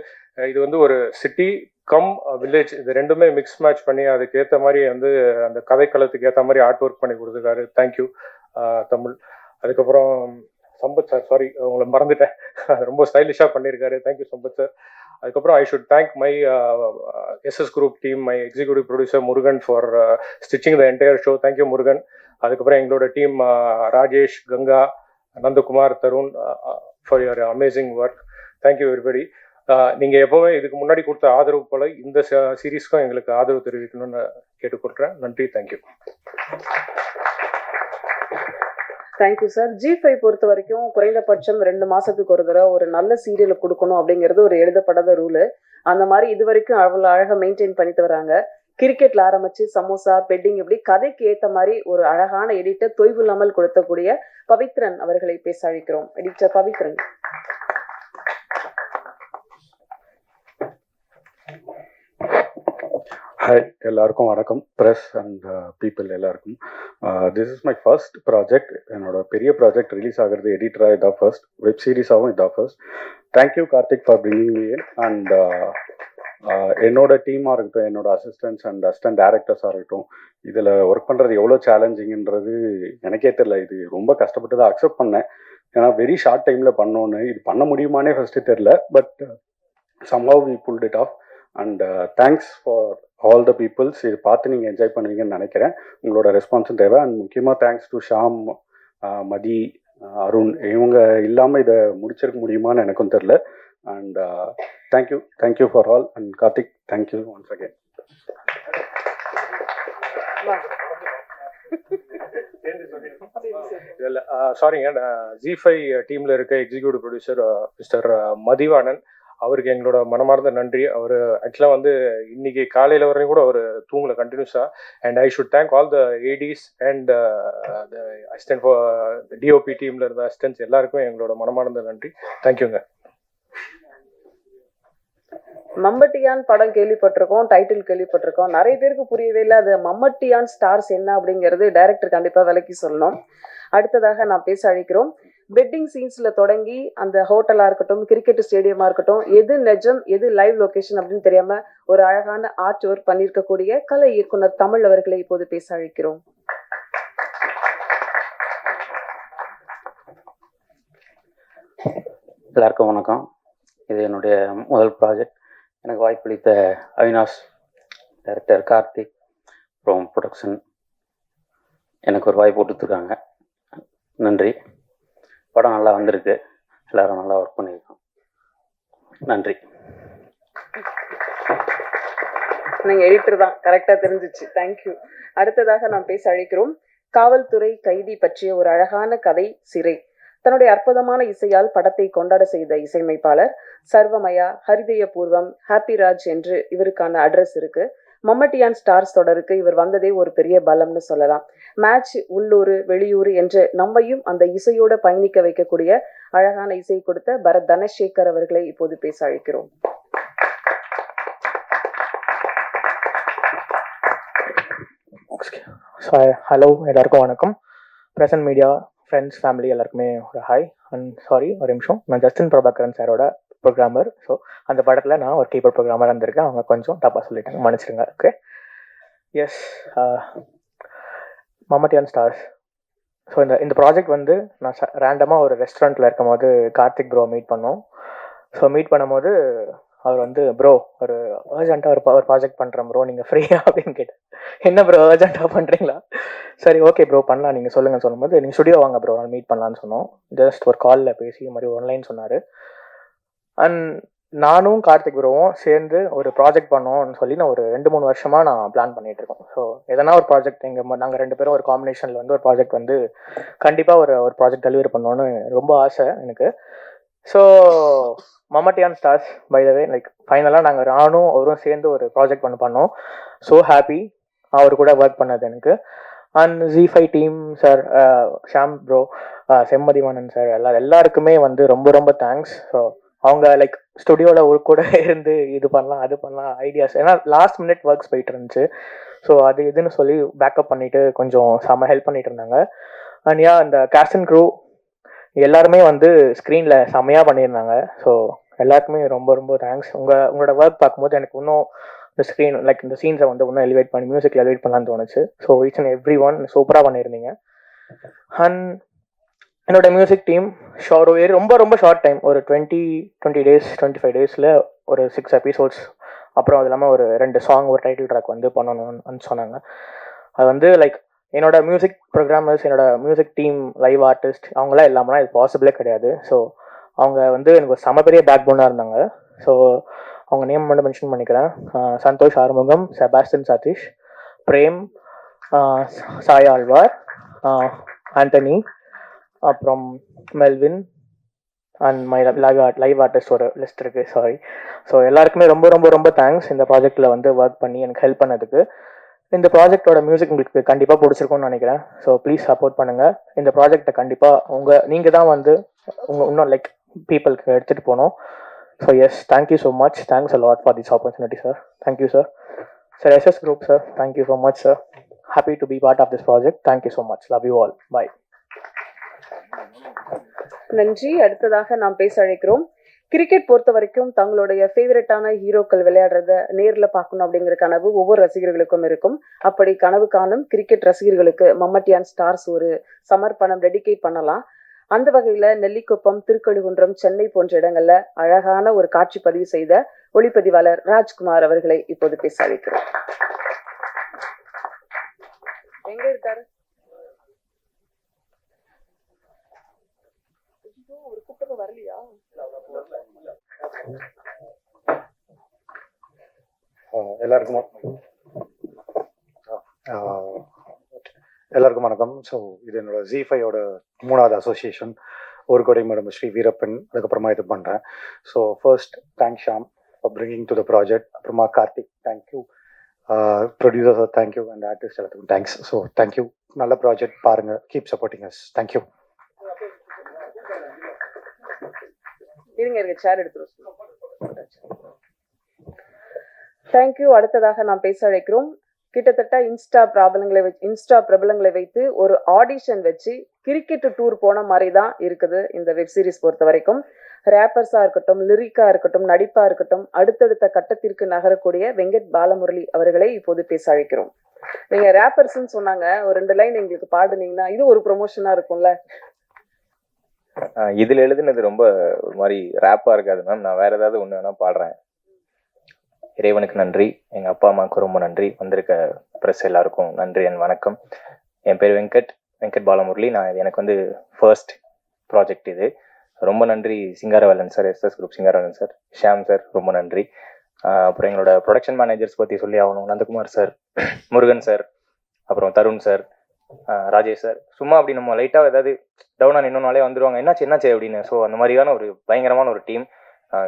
இது வந்து ஒரு சிட்டி கம் வில்லேஜ், இது ரெண்டுமே மிக்ஸ் மேட்ச் பண்ணி அதுக்கு ஏற்ற மாதிரி வந்து அந்த கதைக்களத்துக்கு ஏற்ற மாதிரி ஆர்ட் ஒர்க் பண்ணி கொடுத்துருக்காரு. தேங்க்யூ தமிழ். அதுக்கப்புறம் சம்பத் சார், சாரி உங்களை மறந்துட்டேன், ரொம்ப ஸ்டைலிஷாக பண்ணியிருக்காரு. Thank you Sampath sir. அதுக்கப்புறம் I should thank my SS group team, my executive producer Murugan for stitching the entire show. Thank you Murugan. அதுக்கப்புறம் எங்களோட team Rajesh, Ganga, Nandakumar, Tharun for your amazing work. Thank you everybody. நீங்கள் எப்போவுமே இதுக்கு முன்னாடி கொடுத்த ஆதரவு போல இந்த சீரீஸ்க்கும் எங்களுக்கு ஆதரவு தெரிவிக்கணும்னு கேட்டுக்கொள்கிறேன். நன்றி. தேங்க்யூ. Thank you sir. G5 பொறுத்த வரைக்கும் குறைந்தபட்சம் 2 மாசத்துக்கு ஒரு தடவை ஒரு நல்ல சீரியலை கொடுக்கணும் அப்படிங்கிறது ஒரு எழுதப்படாத ரூலு. அந்த மாதிரி இது வரைக்கும் அவ்வளோ அழகாக மெயின்டைன் பண்ணிட்டு வராங்க. கிரிக்கெட்ல ஆரம்பிச்சு சமோசா பெட்டிங் இப்படி கதைக்கு ஏத்த மாதிரி ஒரு அழகான எடிட்டர் தொய்வு இல்லாமல் கொடுத்தக்கூடிய பவித்ரன் அவர்களை பேச அழைக்கிறோம். எடிட்டர் பவித்ரன். ஹாய், எல்லாருக்கும் வணக்கம். ப்ரெஸ் அண்ட் பீப்புள் எல்லாருக்கும். This is my first project. என்னோட பெரிய ப்ராஜெக்ட் ரிலீஸ் ஆகிறது எடிட்டராக இதான் ஃபர்ஸ்ட், வெப் சீரிஸாகவும் இதான் first. Thank you Karthik for bringing me in. And என்னோட டீமாக இருக்கட்டும், என்னோட அசிஸ்டன்ட்ஸ் அண்ட் அசிஸ்டன்ட் டேரக்டர்ஸாக இருக்கட்டும், இதில் ஒர்க் பண்ணுறது எவ்வளோ சேலஞ்சிங்ன்றது எனக்கே தெரியல. இது ரொம்ப கஷ்டப்பட்டு தான் அக்செப்ட் பண்ணேன். ஏன்னா வெரி ஷார்ட் டைமில் பண்ணோன்னு, இது பண்ண முடியுமானே ஃபஸ்ட்டு தெரில. But somehow we pulled it off. And thanks for all the peoples. இது பார்த்து நீங்கள் என்ஜாய் பண்ணுவீங்கன்னு நினைக்கிறேன். உங்களோட ரெஸ்பான்ஸும் தேவை. அண்ட் முக்கியமாக தேங்க்ஸ் டு ஷாம், மதி, அருண். இவங்க இல்லாமல் இதை முடிச்சிருக்க முடியுமான்னு எனக்கும் தெரில. And thank you for all. And Karthik, thank you once again. சாரிங்க, ஜி5 டீமில் இருக்க எக்ஸிக்யூட்டிவ் ப்ரொடியூசர் மிஸ்டர் மதிவாணன், அவருக்கு எங்களோட மனமார்ந்த நன்றி. அவர் ஆக்சுவலாக வந்து இன்னைக்கு காலையில் வரையும் கூட அவர் தூங்கல கண்டினியூஸாக. And I should thank all the Aedes and assistant DOP டீமில் இருந்த அசிஸ்டன்ட்ஸ் எல்லாருக்கும் எங்களோட மனமார்ந்த நன்றி. தேங்க்யூங்க. மம்பட்டியான் படம் கேள்விப்பட்டிருக்கோம், டைட்டில் கேள்விப்பட்டிருக்கோம். நிறைய பேருக்கு புரியவே இல்லை அது மம்மட்டியான் ஸ்டார்ஸ் என்ன அப்படிங்கிறது டைரக்டர் கண்டிப்பா விளக்கி சொல்லணும். அடுத்ததாக நான் பேச அழைக்கிறோம். பெட்டிங் சீன்ஸ்ல தொடங்கி அந்த ஹோட்டலா இருக்கட்டும், கிரிக்கெட் ஸ்டேடியமா இருக்கட்டும், எது நிஜம் எது லைவ் லொகேஷன் அப்படின்னு தெரியாம ஒரு அழகான ஆர்ட் ஒர்க் பண்ணியிருக்கக்கூடிய கலை இயக்குனர் தமிழ் அவர்களை இப்போது பேச அழைக்கிறோம். எல்லாருக்கும் வணக்கம். இது என்னுடைய முதல் ப்ராஜெக்ட். எனக்கு வாய்ப்பளித்த அவினாஷ், டைரக்டர் கார்த்திக், அப்புறம் ப்ரொடக்ஷன் எனக்கு ஒரு வாய்ப்பு கொடுத்துருக்காங்க. நன்றி. படம் நல்லா வந்திருக்கு, எல்லாரும் நல்லா ஒர்க் பண்ணியிருக்கோம். நன்றி. நீங்க எடிட்டர் தான், கரெக்டா தெரிஞ்சிச்சு. தேங்க்யூ. அடுத்ததாக நாம் பேச அழைக்கிறோம். காவல்துறை கைதி பற்றிய ஒரு அழகான கதை சிறை. தன்னுடைய அற்புதமான இசையால் படத்தை கொண்டாட செய்த இசையமைப்பாளர் சர்வமயா, ஹரிதய பூர்வம், ஹாப்பி ராஜ் என்று இவருக்கான அட்ரஸ் இருக்கு. மம்மட்டியான் ஸ்டார்ஸ் தொடருக்கு இவர் வந்ததே ஒரு பெரிய பலம்னு சொல்லலாம். மேட்ச் உள்ளூர் வெளியூர் என்று நம்மையும் அந்த இசையோட பயணிக்க வைக்கக்கூடிய அழகான இசை கொடுத்த பரத் தனசேகர் அவர்களை இப்போது பேச அழைக்கிறோம். ஹலோ, எல்லாருக்கும் வணக்கம். பிரசன்ட் மீடியா ஃப்ரெண்ட்ஸ் ஃபேமிலி எல்லாருக்குமே ஒரு ஹாய். அண்ட் சாரி, ஒரு நிமிஷம், நான் ஜஸ்டின் பிரபாகரன் சாரோட ப்ரோக்ராமர். ஸோ அந்த படத்தில் நான் ஒரு கீபோர்ட் ப்ரோக்ராமராக இருந்திருக்கேன். அவங்க கொஞ்சம் தப்பாக சொல்லிட்டாங்க, மன்னிச்சிடுங்க. Okay, yes. Mammattiyan stars. So இந்த ப்ராஜெக்ட் வந்து நான் ரேண்டமாக ஒரு ரெஸ்டாரண்ட்டில் இருக்கும் போது கார்த்திக் ப்ரோ மீட் பண்ணோம். ஸோ மீட் பண்ணும்போது அவர் வந்து ப்ரோ ஒரு அர்ஜென்ட்டாக ஒரு ப்ராஜெக்ட் பண்ணுறேன் ப்ரோ, நீங்கள் ஃப்ரீயா அப்படின்னு கேட்டேன். என்ன ப்ரோ அர்ஜென்ட்டாக பண்ணுறீங்களா? சரி ஓகே ப்ரோ பண்ணலாம், நீங்கள் சொல்லுங்கள் சொல்லும்போது நீங்கள் ஸ்டுடியோ வாங்க ப்ரோ, நான் மீட் பண்ணலான்னு சொன்னோம். ஜஸ்ட் ஒரு காலில் பேசி மாதிரி ஒன்லைன் சொன்னார். அண்ட் நானும் கார்த்திக் ப்ரோவும் சேர்ந்து ஒரு ப்ராஜெக்ட் பண்ணோம்னு சொல்லி நான் ஒரு 2-3 வருஷமாக நான் பிளான் பண்ணிகிட்டு இருக்கோம். ஸோ எதனா ஒரு ப்ராஜெக்ட் நாங்கள் 2 பேரும் ஒரு காம்பினேஷனில் வந்து ஒரு ப்ராஜெக்ட் வந்து கண்டிப்பாக ஒரு ப்ராஜெக்ட் டெலிவரி பண்ணோன்னு ரொம்ப ஆசை எனக்கு. So Mammattiyan stars by the way like ஃபைனலாக நானும் அவரும் சேர்ந்து ஒரு ப்ராஜெக்ட் பண்ணோம். ஸோ ஹாப்பி அவர் கூட ஒர்க் பண்ணது எனக்கு. அண்ட் ஜி5 team sir, Sham bro, Semmathivanan sir, எல்லாருக்குமே வந்து ரொம்ப ரொம்ப தேங்க்ஸ். ஸோ அவங்க லைக் ஸ்டுடியோவில் ஒரு கூட இருந்து இது பண்ணலாம் அது பண்ணலாம் ஐடியாஸ், ஏன்னா லாஸ்ட் மினிட் ஒர்க்ஸ் போயிட்டு இருந்துச்சு. ஸோ அது இதுன்னு சொல்லி பேக்கப் பண்ணிட்டு கொஞ்சம் செம்ம ஹெல்ப் பண்ணிட்டு இருந்தாங்க. அண்ட் இந்த கேஸ்ட் அண்ட் க்ரூ எல்லாருமே வந்து ஸ்க்ரீனில் செம்மையாக பண்ணியிருந்தாங்க. ஸோ எல்லாருக்குமே ரொம்ப ரொம்ப தேங்க்ஸ். உங்களோட ஒர்க் பார்க்கும்போது எனக்கு இன்னும் இந்த ஸ்க்ரீன் லைக் இந்த சீன்ஸை வந்து இன்னும் எலிவேட் பண்ணி மியூசிக்கில் எலிவேட் பண்ணலான்னு தோணுச்சு. So each and every one சூப்பராக பண்ணியிருந்தீங்க. அண்ட் என்னோட மியூசிக் டீம் ரொம்ப ரொம்ப ஷார்ட் டைம், ஒரு 20 டேஸ் 25 டேஸில் ஒரு 6 எபிசோட்ஸ், அப்புறம் அது இல்லாமல் ஒரு 2 சாங், ஒரு டைட்டில் ட்ராக் வந்து பண்ணணும்னு சொன்னாங்க. அது வந்து லைக் என்னோட மியூசிக் ப்ரோக்ராமர்ஸ், என்னோட மியூசிக் டீம், லைவ் ஆர்டிஸ்ட் அவங்களாம் இல்லாமலாம் இது பாசிபிளே கிடையாது. ஸோ அவங்க வந்து எனக்கு ஒரு செம பெரிய பேக் போனாக இருந்தாங்க. ஸோ அவங்க நேம் மட்டும் மென்ஷன் பண்ணிக்கிறேன். சந்தோஷ் ஆறுமுகம், செபாஸ்டின் சதீஷ், பிரேம், சாய் ஆழ்வார், ஆண்டனி, அப்புறம் Melvin, and my live artist ஒரு லிஸ்ட் இருக்குது, சாரி. ஸோ எல்லாருக்குமே ரொம்ப ரொம்ப ரொம்ப தேங்க்ஸ் இந்த ப்ராஜெக்டில் வந்து ஒர்க் பண்ணி எனக்கு ஹெல்ப் பண்ணதுக்கு. இந்த ப்ராஜெக்டோட மியூசிக் உங்களுக்கு கண்டிப்பாக பிடிச்சிருக்கும்னு நினைக்கிறேன். ஸோ ப்ளீஸ் சப்போர்ட் பண்ணுங்கள். இந்த ப்ராஜெக்டை கண்டிப்பாக நீங்கள் தான் வந்து இன்னும் லைக் பீப்புளுக்கு எடுத்துகிட்டு போகணும். So yes, thank you so much. Thanks a lot for this opportunity sir. Thank you sir. Sir SS Group sir, thank you so much sir. Happy to be part of this project. Thank you so much. Love you all. Bye. நன்றி. அடுத்ததாக நாம் பேச அழைக்கிறோம். Cricket பொறுத்த வரைக்கும் தங்களுடைய ஃபேவரட்டான ஹீரோக்கள் விளையாடுறத நேர்ல பார்க்கணும் அப்படிங்கிற கனவு ஒவ்வொரு ரசிகர்களுக்கும் இருக்கும். அப்படி கனவு காணும் கிரிக்கெட் ரசிகர்களுக்கு மம்மட்டியான் ஸ்டார்ஸ் ஒரு சமர்ப்பணம் டெடிகேட் பண்ணலாம். அந்த வகையில நெல்லிக்குப்பம், திருக்கழுகுன்றம், சென்னை போன்ற இடங்கள்ல அழகான ஒரு காட்சி பதிவு செய்த ஒளிப்பதிவாளர் ராஜ்குமார் அவர்களை இப்போது பேச அழைக்கிறோம். எங்க இருக்காரு? ஒரு கூட்டம் வரலையா? எல்லாருக்கும் வணக்கம். ஸோ இது என்னோட Z5ஓட 3வது அசோசியேஷன். ஒரு கோடை மேடம் ஸ்ரீ வீரப்பன், அதுக்கப்புறமா இது பண்ணுறேன். So first thanks Sham for bringing to the project. அப்புறமா Karthik thank you, producer sir thank you, and artist எல்லாத்துக்கும் தேங்க்ஸ். So thank you. நல்ல ப்ராஜெக்ட் பாருங்கள், கீப் சப்போர்ட்டிங் அஸ். தேங்க்யூ. இருங்க சேர் எடுத்துருவோம். தேங்க்யூ. அடுத்ததாக நாம் பேச அழைக்கிறோம். கிட்டத்தட்ட இன்ஸ்டா பிரபலங்களை வைத்து ஒரு ஆடிஷன் வச்சு கிரிக்கெட் டூர் போன மாதிரி தான் இருக்குது இந்த வெப் சீரிஸ் பொறுத்த வரைக்கும். ரேப்பர்ஸா இருக்கட்டும், லிரிக்கா இருக்கட்டும், நடிப்பா இருக்கட்டும், அடுத்தடுத்த கட்டத்திற்கு நகரக்கூடிய வெங்கட் பாலமுரளி அவர்களை இப்போது பேச அழைக்கிறோம். நீங்க ரேப்பர்ஸ்ன்னு சொன்னாங்க, ஒரு 2 லைன் எங்களுக்கு பாடுனீங்கன்னா இது ஒரு ப்ரொமோஷனா இருக்கும்ல. இதுல எழுதுனது ரொம்ப ஒரு மாதிரி ரேப்பா இருக்காது மேம். நான் வேற ஏதாவது ஒண்ணு வேணா பாடுறேன். இறைவனுக்கு நன்றி, எங்க அப்பா அம்மாவுக்கு ரொம்ப நன்றி, வந்திருக்க பிரஸ் எல்லாருக்கும் நன்றி அண்ட் வணக்கம். என் பேர் வெங்கட் பாலமுரளி. எனக்கு வந்து ஃபர்ஸ்ட் ப்ராஜெக்ட் இது. ரொம்ப நன்றி Singaravelan sir, SS Group Singaravelan sir, Sham sir, ரொம்ப நன்றி. அப்புறம் எங்களோட ப்ரொடக்ஷன் மேனேஜர்ஸ் பத்தி சொல்லி ஆகணும். நந்தகுமார் சார், முருகன் சார், அப்புறம் தருண் சார், ராஜேஷ் சார். சும்மா அப்படி நம்ம லைட்டாக ஏதாவது டவுனாக நின்னோனாலே வந்துடுவாங்க, என்னாச்சு அப்படின்னு. ஸோ அந்த மாதிரியான ஒரு பயங்கரமான ஒரு டீம்.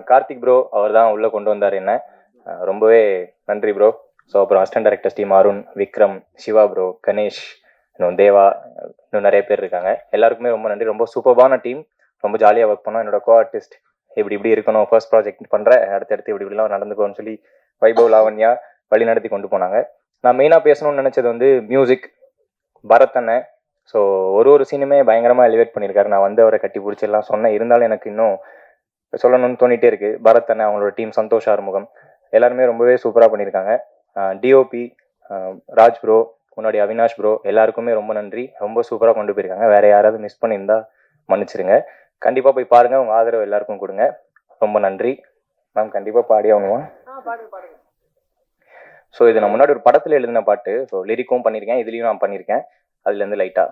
கார்த்திக் ப்ரோ அவர் தான் உள்ளே கொண்டு வந்தார் என்ன. ரொம்பவே நன்றி ப்ரோ. ஸோ அப்புறம் assistant directors team Arun, Vikram, Siva bro, Ganesh, இன்னும் தேவா, இன்னும் நிறைய பேர் இருக்காங்க. எல்லாருக்குமே ரொம்ப நன்றி. ரொம்ப சூப்பர்பான டீம். ரொம்ப ஜாலியாக ஒர்க் பண்ணோம். என்னோட கோ ஆர்டிஸ்ட் இப்படி இருக்கணும், ஃபர்ஸ்ட் ப்ராஜெக்ட் பண்ணுறேன், அடுத்தடுத்து இப்படிலாம் நடந்துக்கோன்னு சொல்லி வைபவ், லாவண்யா வழி நடத்தி கொண்டு போனாங்க. நான் மெயினாக பேசணும்னு நினச்சது வந்து மியூசிக், பரத் அண்ணன். ஸோ ஒரு சீனுமே பயங்கரமாக எலிவேட் பண்ணியிருக்காரு. நான் வந்து அவரை கட்டி பிடிச்செல்லாம் சொன்னேன், இருந்தாலும் எனக்கு இன்னும் சொல்லணும்னு தோணிட்டே இருக்கு. பரத் அண்ணன், அவங்களோட டீம், சந்தோஷ் ஆறுமுகம், எல்லாருமே ரொம்பவே சூப்பராக பண்ணியிருக்காங்க. டிஓபி ராஜ் ப்ரோ, முன்னாடி அவினாஷ் ப்ரோ, எல்லாருக்குமே ரொம்ப நன்றி. ரொம்ப சூப்பராக கொண்டு போயிருக்காங்க. வேற யாராவது மிஸ் பண்ணியிருந்தா மன்னிச்சிருங்க. கண்டிப்பாக போய் பாருங்க, உங்கள் ஆதரவு எல்லாருக்கும் கொடுங்க. ரொம்ப நன்றி மேம். கண்டிப்பாக பாடி ஆகணுமா? ஸோ இது நான் முன்னாடி ஒரு படத்தில் எழுதின பாட்டு. ஸோ லிரிக்கும் பண்ணியிருக்கேன், இதுலேயும் நான் பண்ணியிருக்கேன். அதுலேருந்து லைட்டாக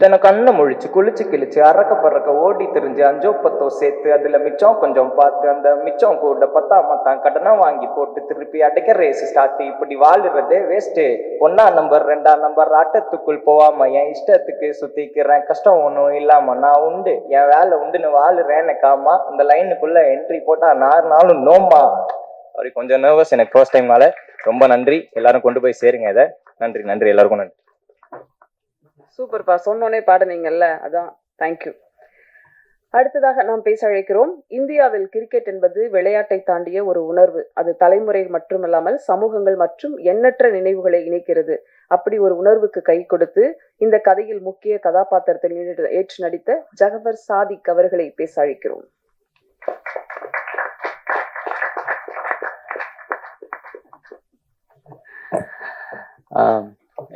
தன கண்ணை முழிச்சு குளிச்சு கிழிச்சு அறக்க பறக்க ஓடி தெரிஞ்சு 5-10 சேர்த்து அதில் மிச்சம் கொஞ்சம் பார்த்து அந்த மிச்சம் கூட 10 தான் கடனா வாங்கி போட்டு திருப்பி அடைக்க ரேஸ் ஸ்டார்ட். இப்படி வாழுறதே வேஸ்ட்டு. 1ஆம் நம்பர் 2ஆம் நம்பர் ஆட்டத்துக்குள் போவாம என் இஷ்டத்துக்கு சுத்திக்கிறேன். கஷ்டம் ஒன்றும் இல்லாம நான் உண்டு, என் வேலை உண்டுன்னு வாழுறேன். எனக்காமா இந்த லைனுக்குள்ள என்ட்ரி போட்டா 4 நாளும் நோமா. சாரி, கொஞ்சம் நர்வஸ் எனக்கு ஃபர்ஸ்ட் டைம்னால. ரொம்ப நன்றி. எல்லாரும் கொண்டு போய் சேருங்க இதை. நன்றி எல்லாருக்கும் நன்றி. சூப்பர்ப்பா, சொன்னோன்னே பாடுனீங்கல்ல, அதான் தேங்க்யூ. அடுத்ததாக நாம் பேச அழைக்கிறோம். இந்தியாவில் கிரிக்கெட் என்பது விளையாட்டை தாண்டிய ஒரு உணர்வு. அது தலைமுறை மட்டுமல்லாமல் சமூகங்கள் மற்றும் எண்ணற்ற நினைவுகளை இணைக்கிறது. அப்படி ஒரு உணர்வுக்கு கை கொடுத்து இந்த கதையில் முக்கிய கதாபாத்திரத்தில் ஏற்று நடித்த ஜகவர் சாதிக் அவர்களை பேச அழைக்கிறோம்.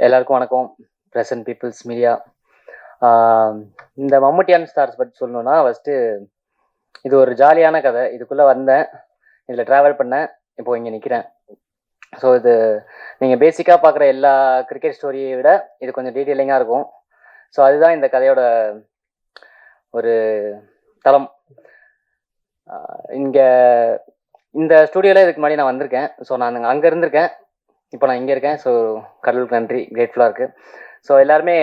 எல்லாருக்கும் வணக்கம். Present peoples media. இந்த மம்மட்டியான் ஸ்டார்ஸ் பற்றி சொல்லணும்னா, ஃபஸ்ட்டு இது ஒரு ஜாலியான கதை. இதுக்குள்ளே வந்தேன், இதில் ட்ராவல் பண்ணேன், இப்போ இங்கே நிற்கிறேன். ஸோ இது நீங்கள் பேசிக்காக பார்க்குற எல்லா கிரிக்கெட் ஸ்டோரியை விட இது கொஞ்சம் டீட்டெயிலிங்காக இருக்கும். ஸோ அதுதான் இந்த கதையோட ஒரு தளம். இங்கே இந்த ஸ்டூடியோவில் இதுக்கு முன்னாடி நான் வந்திருக்கேன். ஸோ நான் அங்கே இருந்திருக்கேன், இப்போ நான் இங்கே இருக்கேன். ஸோ கடவுளுக்கு நன்றி, கிரேட்ஃபுல்லாக இருக்குது. ஸோ எல்லாருமே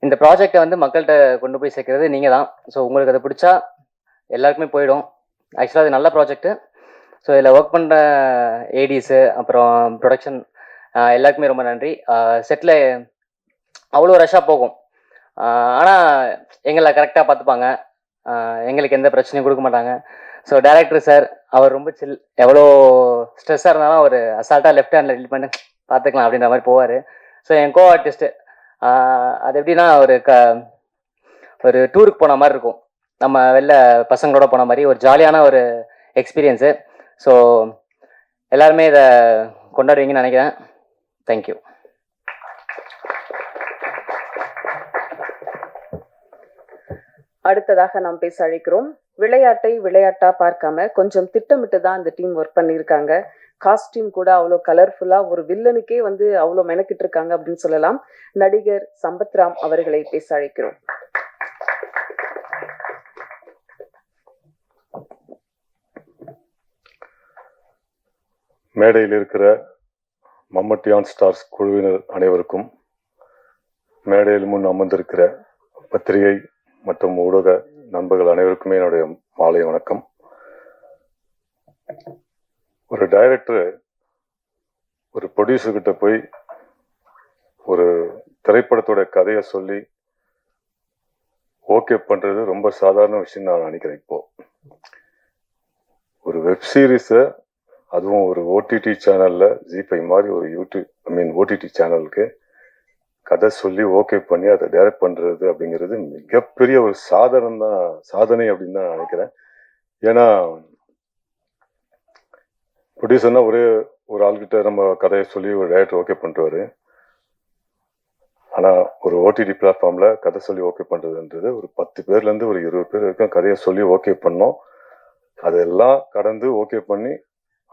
இந்த ப்ராஜெக்டை வந்து மக்கள்கிட்ட கொண்டு போய் சேர்க்கறது நீங்கள் தான். ஸோ உங்களுக்கு அது பிடிச்சா எல்லாருக்குமே போயிடும். ஆக்சுவலாக அது நல்ல ப்ராஜெக்ட்டு. ஸோ இதில் ஒர்க் பண்ணுற ஏடிஸு அப்புறம் ப்ரொடக்ஷன் எல்லாருக்குமே ரொம்ப நன்றி. செட்டில் அவ்வளோ ரஷ்ஷாக போகும், ஆனால் எங்களை கரெக்டாக பார்த்துப்பாங்க. எங்களுக்கு எந்த பிரச்சனையும் கொடுக்க மாட்டாங்க. ஸோ டைரக்டர் சார் அவர் ரொம்ப சில், எவ்வளோ ஸ்ட்ரெஸ்ஸாக இருந்தாலும் அவர் அசால்ட்டாக லெஃப்ட் ஹேண்டில் டீல் பண்ணி பார்த்துக்கலாம் அப்படின்ற மாதிரி போவார். ஸோ என் கோ ஆர்டிஸ்ட்டு அது எப்படின்னா ஒரு டூருக்கு போன மாதிரி இருக்கும், நம்ம வெளில பசங்களோட போன மாதிரி ஒரு ஜாலியான ஒரு எக்ஸ்பீரியன்ஸு. ஸோ எல்லாருமே இதை கொண்டாடுவீங்கன்னு நினைக்கிறேன். தேங்க்யூ. அடுத்ததாக நாம் பேச அழைக்கிறோம். விளையாட்டை விளையாட்டா பார்க்காம கொஞ்சம் திட்டமிட்டு தான் இந்த டீம் ஒர்க் பண்ணியிருக்காங்க. காஸ்டியூம் கூட அவ்வளோ கலர்ஃபுல்லா, ஒரு வில்லனுக்கே வந்து அவ்வளோ மெனக்கிட்டு இருக்காங்க அப்படின்னு சொல்லலாம். நடிகர் சம்பத்ராம் அவர்களை பேச அழைக்கிறோம். மேடையில் இருக்கிற மம்மட்டியான் ஸ்டார்ஸ் குழுவினர் அனைவருக்கும், மேடையில் முன் அமர்ந்திருக்கிற பத்திரிகை மற்றும் ஊடக நண்பர்கள் அனைவருக்குமே என்னுடைய மாலை வணக்கம். ஒரு டைரக்டர் ஒரு ப்ரொடியூசர்கிட்ட போய் ஒரு திரைப்படத்தோட கதையை சொல்லி ஓகே பண்றது ரொம்ப சாதாரண விஷயம் நான் நினைக்கிறேன். இப்போ ஒரு வெப் சீரிஸை, அதுவும் ஒரு ஓடிடி சேனல்ல, ஜி5 மாதிரி ஒரு ஓடிடி சேனலுக்கு கதை சொல்லி ஓகே பண்ணி அதை டைரக்ட் பண்றது அப்படிங்கிறது மிகப்பெரிய ஒரு சாதனை அப்படின்னு தான் நினைக்கிறேன். ஏன்னா ப்ரொடியூசர்னா ஒரே ஒரு ஆள்கிட்ட நம்ம கதையை சொல்லி ஒரு டைரக்டர் ஓகே பண்ணிட்டுவாரு. ஆனா ஒரு ஓடிடி பிளாட்ஃபார்ம்ல கதை சொல்லி ஓகே பண்றதுன்றது ஒரு 10 பேர்ல இருந்து ஒரு 20 பேர் வரைக்கும் கதையை சொல்லி ஓகே பண்ணோம். அதெல்லாம் கடந்து ஓகே பண்ணி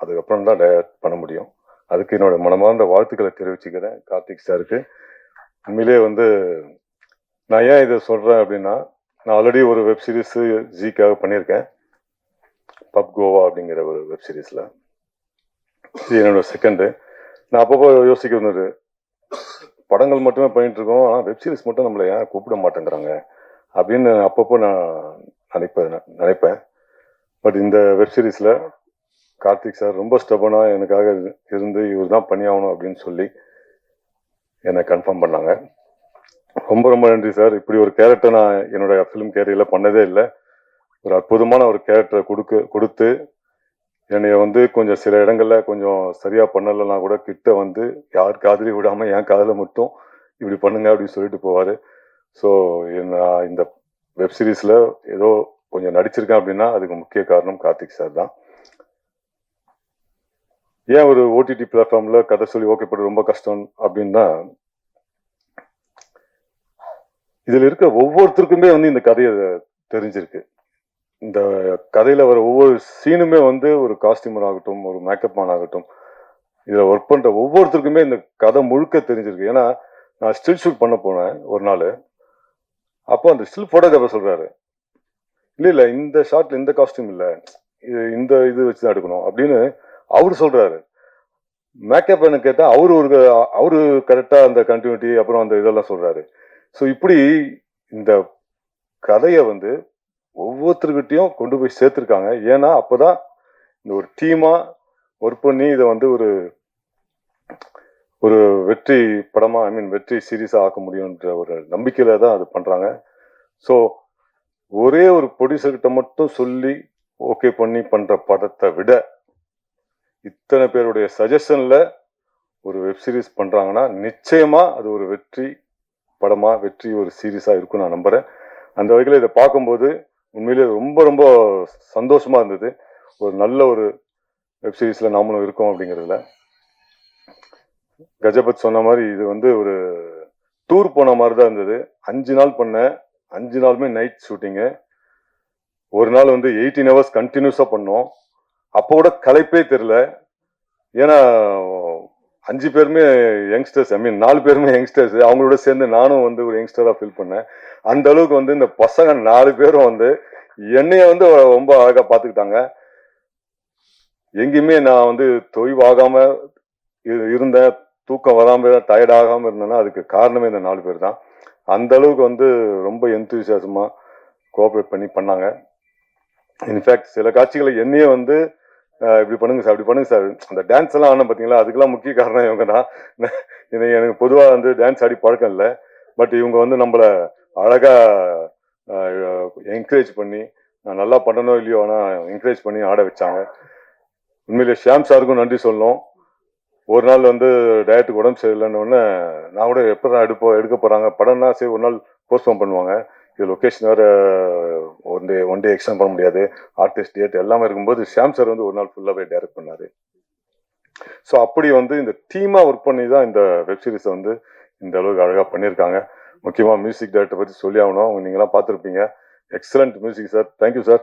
அதுக்கப்புறம் தான் டைரக்ட் பண்ண முடியும். அதுக்கு என்னோட மனமார்ந்த வாழ்த்துக்களை தெரிவிச்சுக்கிறேன் கார்த்திக் சாருக்கு. உண்மையிலே நான் ஏன் இதை சொல்றேன் அப்படின்னா, நான் ஆல்ரெடி ஒரு வெப் சீரிஸ் ஜிக்காக பண்ணியிருக்கேன், பப் கோவா அப்படிங்கிற ஒரு வெப் சீரிஸ்ல. இது என்னோட செகண்டு. நான் அப்பப்போ யோசிக்க வந்தது, படங்கள் மட்டுமே பண்ணிட்டு இருக்கோம், ஆனால் வெப் சீரிஸ் மட்டும் நம்மளை ஏன் கூப்பிட மாட்டேங்கிறாங்க அப்படின்னு அப்பப்போ நான் நினைப்பேன். பட் இந்த வெப் சீரிஸ்ல கார்த்திக் சார் ரொம்ப ஸ்டபனா எனக்காக இருந்து இவர் தான் பண்ணி ஆகணும் அப்படின்னு சொல்லி என்னை கன்ஃபார்ம் பண்ணாங்க. ரொம்ப ரொம்ப நன்றி சார். இப்படி ஒரு கேரக்டர் நான் என்னோட ஃபிலிம் கேரியரில் பண்ணதே இல்லை. ஒரு அற்புதமான ஒரு கேரக்டரை கொடுத்து என்னைய கொஞ்சம் சில இடங்கள்ல கொஞ்சம் சரியா பண்ணலைன்னா கூட கிட்ட யார் காதலி விடாம என் காதலை மட்டும் இப்படி பண்ணுங்க அப்படின்னு சொல்லிட்டு போவாரு. ஸோ நான் இந்த வெப் சீரிஸ்ல ஏதோ கொஞ்சம் நடிச்சிருக்கேன் அப்படின்னா அதுக்கு முக்கிய காரணம் கார்த்திக் சார் தான். ஏன் ஒரு ஓடிடி பிளாட்ஃபார்ம்ல கதை சொல்லி ஓகே பண்ணுறது ரொம்ப கஷ்டம் அப்படின்னா, இதுல இருக்க ஒவ்வொருத்தருக்குமே இந்த கதையை தெரிஞ்சிருக்கு. இந்த கதையில வர ஒவ்வொரு சீனுமே ஒரு காஸ்டியூமர் ஆகட்டும், ஒரு மேக்கப் மேன் ஆகட்டும், இதுல ஒர்க் பண்ற ஒவ்வொருத்தருக்குமே இந்த கதை முழுக்க தெரிஞ்சிருக்கு. ஏன்னா நான் ஸ்டில் ஷூட் பண்ண போனேன் ஒரு நாள். அப்போ அந்த ஸ்டில் போட்டோகிராஃபர் சொல்றாரு, இல்ல இந்த ஷாட்ல இந்த காஸ்டியூம் இல்ல, இந்த இது வச்சுதான் எடுக்கணும் அப்படின்னு அவரு சொல்றாரு. மேக்கப் எனக்கு கேட்டா அவரு கரெக்டா அந்த கண்டினியூட்டி அப்புறம் அந்த இதெல்லாம் சொல்றாரு. ஸோ இப்படி இந்த கதையை ஒவ்வொருத்தருக்கிட்டையும் கொண்டு போய் சேர்த்துருக்காங்க. ஏன்னா அப்போதான் இந்த ஒரு டீமா ஒர்க் பண்ணி இதை ஒரு வெற்றி படமா வெற்றி சீரீஸா ஆக்க முடியும்ன்ற ஒரு நம்பிக்கையில தான் அது பண்றாங்க. ஸோ ஒரே ஒரு ப்ரொடியூசர்கிட்ட மட்டும் சொல்லி ஓகே பண்ணி பண்ற படத்தை விட இத்தனை பேருடைய சஜஷன்ல ஒரு வெப் சீரிஸ் பண்றாங்கன்னா நிச்சயமா அது ஒரு வெற்றி படமா, வெற்றி ஒரு சீரீஸா இருக்கும் நான் நம்புறேன். அந்த வகையில் இதை பார்க்கும்போது உண்மையிலே ரொம்ப ரொம்ப சந்தோஷமா இருந்தது. ஒரு நல்ல ஒரு வெப் சீரிஸ்ல நாமளும் இருக்கோம் அப்படிங்கிறதுல. கஜபத் சொன்ன மாதிரி இது ஒரு டூர் போன மாதிரி தான் இருந்தது. 5 நாள் பண்ணேன், 5 நாளுமே நைட் ஷூட்டிங்கு. ஒரு நாள் 18 hours கண்டினியூஸா பண்ணோம். அப்போ கூட களைப்பே தெரியல. ஏன்னா 5 பேருமே யங்ஸ்டர்ஸ், 4 பேருமே யங்ஸ்டர்ஸ். அவங்களோட சேர்ந்து நானும் ஒரு யங்ஸ்டரா ஃபீல் பண்ணேன். அந்த அளவுக்கு இந்த பசங்க 4 பேரும் என்னைய ரொம்ப அழகா பார்த்துக்கிட்டாங்க. எங்கேயுமே நான் தொய்வாகாம இருந்தேன், தூக்கம் வராம டயர்ட் ஆகாம இருந்தேன்னா அதுக்கு காரணமே இந்த 4 பேர் தான். அந்த அளவுக்கு வந்து ரொம்ப எந்தூசியாசமாக கோஆப்ரேட் பண்ணி பண்ணாங்க. இன்ஃபேக்ட் சில காட்சிகளை என்னையே வந்து இப்படி பண்ணுங்க சார், அப்படி பண்ணுங்க சார், அந்த டான்ஸ் எல்லாம் ஆனோம் பார்த்தீங்களா, அதுக்கெல்லாம் முக்கிய காரணம் இவங்க தான். எனக்கு பொதுவாக வந்து டான்ஸ் ஆடி பழக்கம் இல்லை. பட் இவங்க வந்து நம்மளை அழகாக என்கரேஜ் பண்ணி, நான் நல்லா பண்ணனோ இல்லையோ ஆனால் என்கரேஜ் பண்ணி ஆட வச்சாங்க. உண்மையிலே ஷியாம் சாருக்கும் நன்றி சொல்லணும். ஒரு நாள் வந்து டயட்டுக்கு உடம்பு சரியில்லைன்னு நான் கூட எப்போ எடுக்க போகிறாங்க படம்னா சரி ஒரு நாள் போஸ்ட்போன் பண்ணுவாங்க. இது லொக்கேஷன் வேறு ஒன் டே எக்ஸ்டெண்ட் பண்ண முடியாது, ஆர்டிஸ்ட் டேட் எல்லாமே இருக்கும்போது ஷியாம் சார் வந்து ஒரு நாள் ஃபுல்லாகவே டைரக்ட் பண்ணார். ஸோ அப்படி வந்து இந்த டீமாக ஒர்க் பண்ணி தான் இந்த வெப்சீரிஸை வந்து இந்த அளவுக்கு அழகாக பண்ணியிருக்காங்க. முக்கியமாக மியூசிக் டைரக்டர் பற்றி சொல்லி ஆகணும். அவங்க நீங்களாம் பார்த்துருப்பீங்க. Excellent music sir, thank you sir,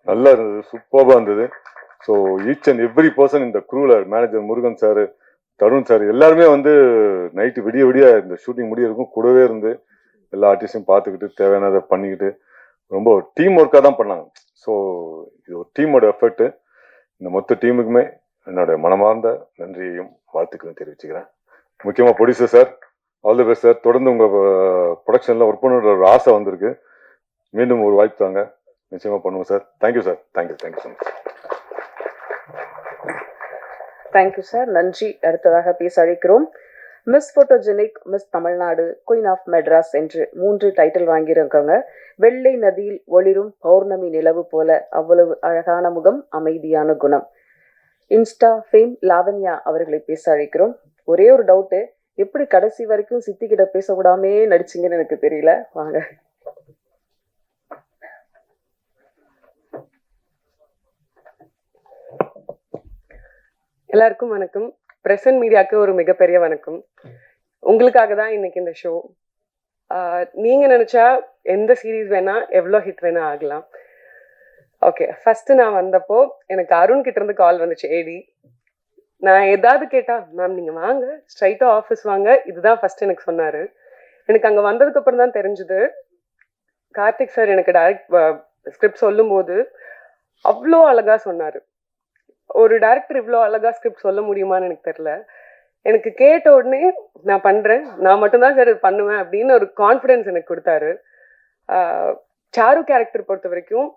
நல்லா இருந்தது, சூப்பராக இருந்தது. So each and every person இந்த க்ரூவில், manager Murugan sir, Tharun sir எல்லாருமே வந்து நைட்டு விடிய விடிய இந்த ஷூட்டிங் முடியிருக்கும் கூடவே இருந்து எல்லா ஆர்டிஸ்டையும் பார்த்துக்கிட்டு தேவையானதை பண்ணிக்கிட்டு ரொம்ப டீம் ஒர்க்காக தான் பண்ணாங்க. ஸோ இது ஒரு டீமோட எஃபர்ட்டு. இந்த மொத்த டீமுக்குமே என்னோட மனமார்ந்த நன்றியையும் வாழ்த்துக்களையும் தெரிவிச்சுக்கிறேன். முக்கியமாக producer sir, all the best sir. தொடர்ந்து உங்கள் ப்ரொடக்ஷனில் ஒர்க் பண்ணுற ஒரு ஆசை வந்திருக்கு. மீண்டும் ஒரு வாய்ப்பு தாங்க, நிச்சயமாக பண்ணுவோம் sir. Thank you sir, thank you so much. Thank you sir, நன்றி. அடுத்ததாக பேச அழைக்கிறோம் miss photogenic, miss Tamil Nadu, queen of Madras என்று 3 டைட்டில் வாங்கியிருக்காங்க. வெள்ளை நதியில் ஒளிரும் பௌர்ணமி நிலவு போல அவ்வளவு அழகான முகம், அமைதியான குணம். இன்ஸ்டா ஃபேம் லாவண்யா அவர்களை பேச அழைக்கிறோம். ஒரே ஒரு டவுட்டு, எப்படி கடைசி வரைக்கும் சித்திக்கிட்ட பேசக்கூடாமே நடிச்சிங்கன்னு எனக்கு தெரியல. வாங்க. எல்லாருக்கும் வணக்கம். பிரசன்ட் மீடியாவுக்கு ஒரு மிகப்பெரிய வணக்கம். உங்களுக்காக தான் இன்னைக்கு இந்த ஷோ. நீங்க நினைச்சா எந்த சீரீஸ் வேணா எவ்வளோ ஹிட் வேணா ஆகலாம். ஓகே, ஃபர்ஸ்ட் நான் வந்தப்போ எனக்கு அருண் கிட்ட இருந்து கால் வந்துச்சு, ஏடி. நான் ஏதாவது கேட்டா, மேம் நீங்க வாங்க, ஸ்ட்ரைட்டா ஆஃபீஸ் வாங்க, இதுதான் ஃபர்ஸ்ட் எனக்கு சொன்னாரு. எனக்கு அங்க வந்ததுக்கு அப்புறம் தான் தெரிஞ்சது, கார்த்திக் சார் எனக்கு டைரக்ட் ஸ்கிரிப்ட் சொல்லும் போது அவ்வளோ அழகா சொன்னாரு. ஒரு டைரக்டர் இவ்வளோ அழகா ஸ்கிரிப்ட் சொல்ல முடியுமான்னு எனக்கு தெரியல. எனக்கு கேட்ட உடனே நான் பண்றேன், நான் மட்டும்தான் சார் பண்ணுவேன் அப்படின்னு ஒரு கான்ஃபிடென்ஸ் எனக்கு கொடுத்தாரு. சாரு கேரக்டர் பொறுத்த வரைக்கும்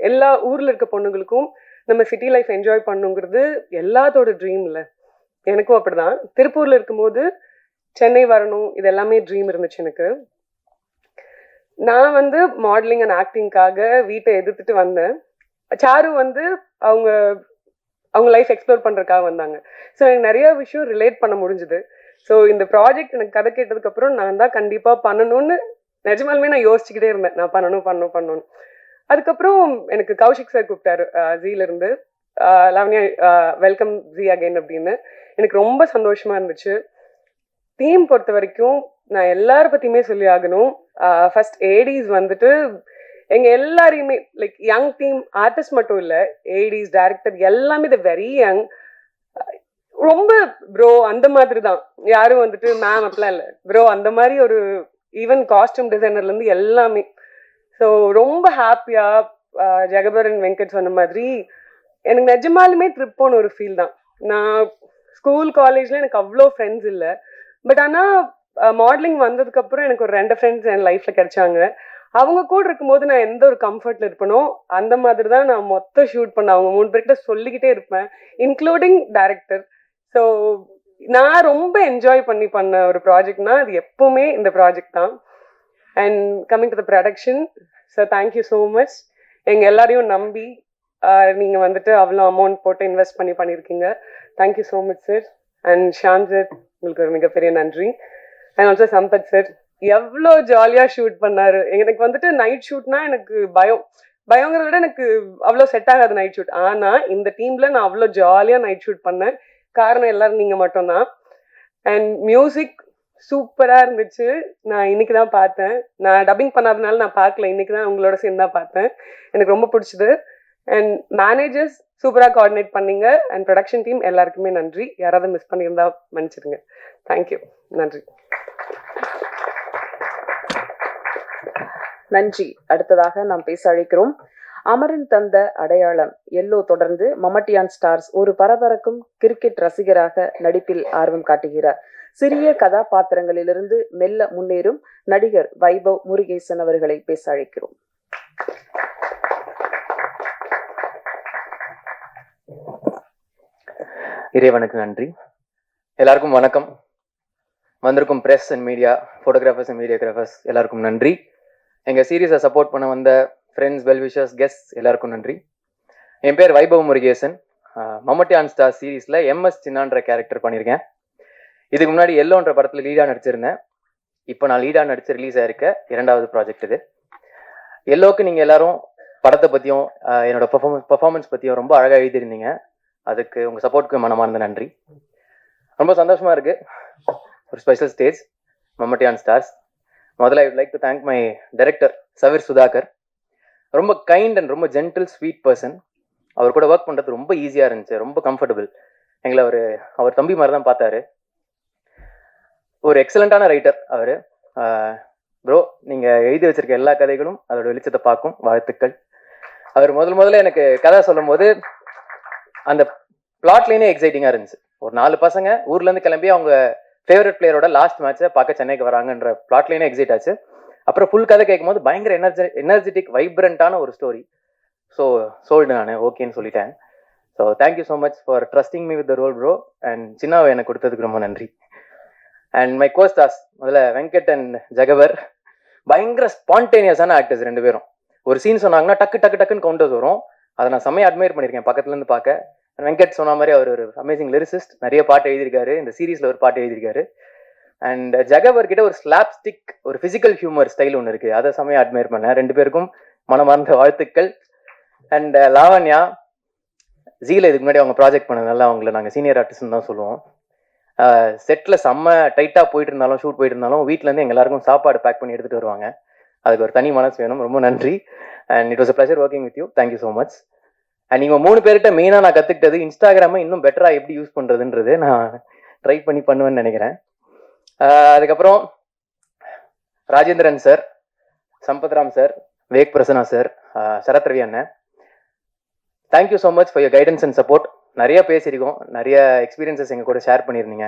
எல்லா ஊர்ல இருக்க பொண்ணுங்களுக்கும் நம்ம சிட்டி லைஃப் என்ஜாய் பண்ணுங்கிறது எல்லாத்தோட ட்ரீம் இல்லை. எனக்கும் அப்படிதான். திருப்பூர்ல இருக்கும்போது சென்னை வரணும், இது எல்லாமே ட்ரீம் இருந்துச்சு எனக்கு. நான் வந்து மாடலிங் அண்ட் ஆக்டிங்காக வீட்டை எதிர்த்துட்டு வந்தேன். சாரு வந்து அவங்க லைஃப் எக்ஸ்ப்ளோர் பண்றதுக்காக வந்தாங்க. ஸோ எனக்கு நிறைய விஷயம் ரிலேட் பண்ண முடிஞ்சுது. ஸோ இந்த ப்ராஜெக்ட் எனக்கு கதை கேட்டதுக்கு அப்புறம் நான் தான் கண்டிப்பா பண்ணணும்னு நிஜமாலுமே நான் யோசிச்சுக்கிட்டே இருந்தேன், நான் பண்ணணும். அதுக்கப்புறம் எனக்கு கௌஷிக் சார் கூப்பிட்டாரு ஜீல இருந்து, லாவண்யா வெல்கம் ஜி அகைன் அப்படின்னு. எனக்கு ரொம்ப சந்தோஷமா இருந்துச்சு. டீம் பொறுத்த வரைக்கும் நான் எல்லார பத்தியுமே சொல்லி ஆகணும். ஃபர்ஸ்ட் ஏடிஸ் வந்துட்டு எங்க எல்லாரையுமே லைக் யங் டீம், ஆர்டிஸ்ட் மட்டும் இல்ல, ஏடிஸ் டைரக்டர் எல்லாமே வெரி யங். ரொம்ப ப்ரோ அந்த மாதிரி தான், யாரும் வந்துட்டு மேம் அப்படிலாம் இல்லை, ப்ரோ அந்த மாதிரி ஒரு ஈவன் காஸ்டியூம் டிசைனர்ல இருந்து எல்லாமே. ஸோ ரொம்ப ஹாப்பியா ஜெகபரன் வெங்கட் சொன்ன மாதிரி எனக்கு நிஜமாலுமே ட்ரிப் போன ஒரு ஃபீல் தான். நான் ஸ்கூல் காலேஜ்ல எனக்கு அவ்வளோ ஃப்ரெண்ட்ஸ் இல்லை, பட் ஆனால் மாடலிங் வந்ததுக்கு அப்புறம் எனக்கு ஒரு 2 ஃப்ரெண்ட்ஸ் என் லைஃப்ல கிடைச்சாங்க. அவங்க கூட இருக்கும்போது நான் எந்த ஒரு கம்ஃபர்ட்ல இருப்பனோ அந்த மாதிரி தான் நான் மொத்தம் ஷூட் பண்ண. அவங்க 3 பேர்கிட்ட சொல்லிக்கிட்டே இருப்பேன், இன்க்ளூடிங் டைரக்டர். ஸோ நான் ரொம்ப என்ஜாய் பண்ண ஒரு ப்ராஜெக்ட்னா அது எப்பவுமே இந்த ப்ராஜெக்ட் தான். And coming to the production, sir thank you so much. எங்க எல்லாரையும் நம்பி நீங்க வந்துட்டு அவ்வளோ அமௌண்ட் போட்டு இன்வெஸ்ட் பண்ணியிருக்கீங்க. Thank you so much sir. And Sham sir, உங்களுக்கு ஒரு மிகப்பெரிய நன்றி. அண்ட் ஆல்சோ சம்பத் சார், எவ்வளோ ஜாலியா ஷூட் பண்ணாரு. எனக்கு வந்துட்டு நைட் ஷூட்னா எனக்கு பயங்கிறத விட எனக்கு அவ்வளோ செட் ஆகாது நைட் ஷூட். ஆனா இந்த டீம்ல நான் அவ்வளோ ஜாலியா நைட் ஷூட் பண்ணேன். காரணம் எல்லாரும் நீங்க மட்டும்தான். அண்ட் மியூசிக் சூப்பரா இருந்துச்சு. நான் இன்னைக்கு தான் பார்த்தேன், நான் டப்பிங் பண்ணாதனால நான் பார்க்கல, இன்னைக்கு தான் உங்களோட சேர்ந்து தான் பார்த்தேன். எனக்கு ரொம்ப பிடிச்சது. அண்ட் மேனேஜர்ஸ் சூப்பரா கோஆர்டினேட் பண்ணீங்க. அண்ட் ப்ரொடக்ஷன் டீம் எல்லாருக்குமே நன்றி. யாராவது மிஸ் பண்ணியிருந்தா மன்னிச்சிடுங்க. தேங்க்யூ, நன்றி. நன்றி. அடுத்ததாக நாம் பேச அழைக்கிறோம் அமரன் தந்த அடையாளம் எல்லோ தொடர்ந்து மம்மட்டியான் ஸ்டார்ஸ் ஒரு பரபரக்கும் கிரிக்கெட் ரசிகராக நடிப்பில் ஆர்வம் காட்டுகிறார். சிறிய கதாபாத்திரங்களிலிருந்து மெல்ல முன்னேறும் நடிகர் வைபவ் முருகேசன் அவர்களை பேச அழைக்கிறோம். இறைவனுக்கு நன்றி. எல்லாருக்கும் வணக்கம். வந்திருக்கும் press and media, photographers and videographers எல்லாருக்கும் நன்றி. எங்கள் சீரீஸை சப்போர்ட் பண்ண வந்த ஃப்ரெண்ட்ஸ், வெல்விஷர்ஸ், கெஸ்ட் எல்லாருக்கும் நன்றி. என் பேர் வைபவ் முருகேசன். மம்மட்டி ஆன் ஸ்டார் சீரீஸில் எம்எஸ் சின்னான்ற கேரக்டர் பண்ணியிருக்கேன். இதுக்கு முன்னாடி எல்லோன்ற படத்தில் லீடாக நடிச்சிருந்தேன். இப்போ நான் லீடாக நடிச்சு ரிலீஸ் ஆயிருக்க 2வது ப்ராஜெக்ட் இது. எல்லோக்கு நீங்கள் எல்லாரும் படத்தை பற்றியும் என்னோட பெர்ஃபார்மன்ஸ் பற்றியும் ரொம்ப அழகாக எழுதியிருந்தீங்க. அதுக்கு உங்கள் சப்போர்ட்டுக்கு மனமார்ந்த நன்றி. ரொம்ப சந்தோஷமாக இருக்குது. ஒரு special stage Mammatti on stars. முதல்ல I would like to thank my director Saveer Sudhakar. ரொம்ப கைண்ட் அண்ட் ரொம்ப ஜென்டில் ஸ்வீட் பர்சன். அவர் கூட ஒர்க் பண்ணுறது ரொம்ப ஈஸியாக இருந்துச்சு, ரொம்ப கம்ஃபர்டபுள். எங்களை அவர் தம்பி மாதிரி தான் பார்த்தாரு. ஒரு எக்ஸலண்ட்டான ரைட்டர் அவர். ப்ரோ, நீங்கள் எழுதி வச்சிருக்க எல்லா கதைகளும் அதோட வெளிச்சத்தை பார்க்கும். வாழ்த்துக்கள். அவர் முதல்ல எனக்கு கதை சொல்லும் போது அந்த பிளாட்லேனே எக்ஸைட்டிங்காக இருந்துச்சு. ஒரு 4 பசங்க ஊர்லேருந்து கிளம்பி அவங்க ஃபேவரட் பிளேயரோட லாஸ்ட் மேட்ச்சை பார்க்க சென்னைக்கு வராங்கன்ற பிளாட்லேனே எக்ஸைட் ஆச்சு. அப்புறம் ஃபுல் கதை கேட்கும் போது பயங்கர எனர்ஜெட்டிக் வைப்ரண்டான ஒரு ஸ்டோரி. ஸோ சோல்டு நான் ஓகேன்னு சொல்லிட்டேன். So thank you so much for trusting me with the role bro. And சின்னாவை எனக்கு கொடுத்ததுக்கு ரொம்ப நன்றி. அண்ட் மை கோஸ்டாஸ், முதல்ல வெங்கட் அண்ட் ஜெகவர் பயங்கர ஸ்பான்டேனியஸான ஆக்டர்ஸ் 2 பேரும். ஒரு சீன் சொன்னாங்கன்னா டக்குன்னு கவுண்டர்ஸ் வரும். அதை நான் செம்மையாக அட்மையர் பண்ணியிருக்கேன் பக்கத்துலேருந்து பார்க்க. வெங்கட் சொன்ன மாதிரி அவர் ஒரு அமேசிங் லிரிசிஸ்ட். நிறைய பாட்டு எழுதியிருக்காரு. இந்த சீரீஸில் ஒரு பாட்டு எழுதியிருக்காரு. அண்ட் ஜெகவர் கிட்ட ஒரு ஸ்லாப்ஸ்டிக், ஒரு ஃபிசிக்கல் ஹியூமர் ஸ்டைல் ஒன்று இருக்குது. அதை செம்மையாக அட்மையர் பண்ணேன். 2 பேருக்கும் மனமார்ந்த வாழ்த்துக்கள். அண்ட் லாவண்யா, ஜீல இதுக்கு முன்னாடி அவங்க ப்ராஜெக்ட் பண்ணதுனால அவங்கள நாங்கள் சீனியர் ஆர்டிஸ்ட்னு தான் சொல்லுவோம். செட்டில் செம்ம டைட்டாக போயிட்டு இருந்தாலும், ஷூட் போயிட்டு இருந்தாலும் வீட்டிலேருந்து எங்கள் எல்லாருக்கும் சாப்பாடு பேக் பண்ணி எடுத்துகிட்டு வருவாங்க. அதுக்கு ஒரு தனி மனசு வேணும். ரொம்ப நன்றி. And it was a pleasure working with you. Thank you so much. And நீங்கள் 3 பேர்கிட்ட மெயினாக நான் கற்றுக்கிட்டது இன்ஸ்டாகிராமை இன்னும் பெட்டராக எப்படி யூஸ் பண்ணுறதுன்றது நான் ட்ரை பண்ணுவேன்னு நினைக்கிறேன். அதுக்கப்புறம் ராஜேந்திரன் சார், சம்பத்ராம் சார், வேக் பிரசன்னா சார், சரத் ரவி அண்ணன், thank you so much for your guidance and support. நிறைய பேசியிருக்கோம், நிறைய எக்ஸ்பீரியன்சஸ் எங்கள் கூட ஷேர் பண்ணியிருந்தீங்க.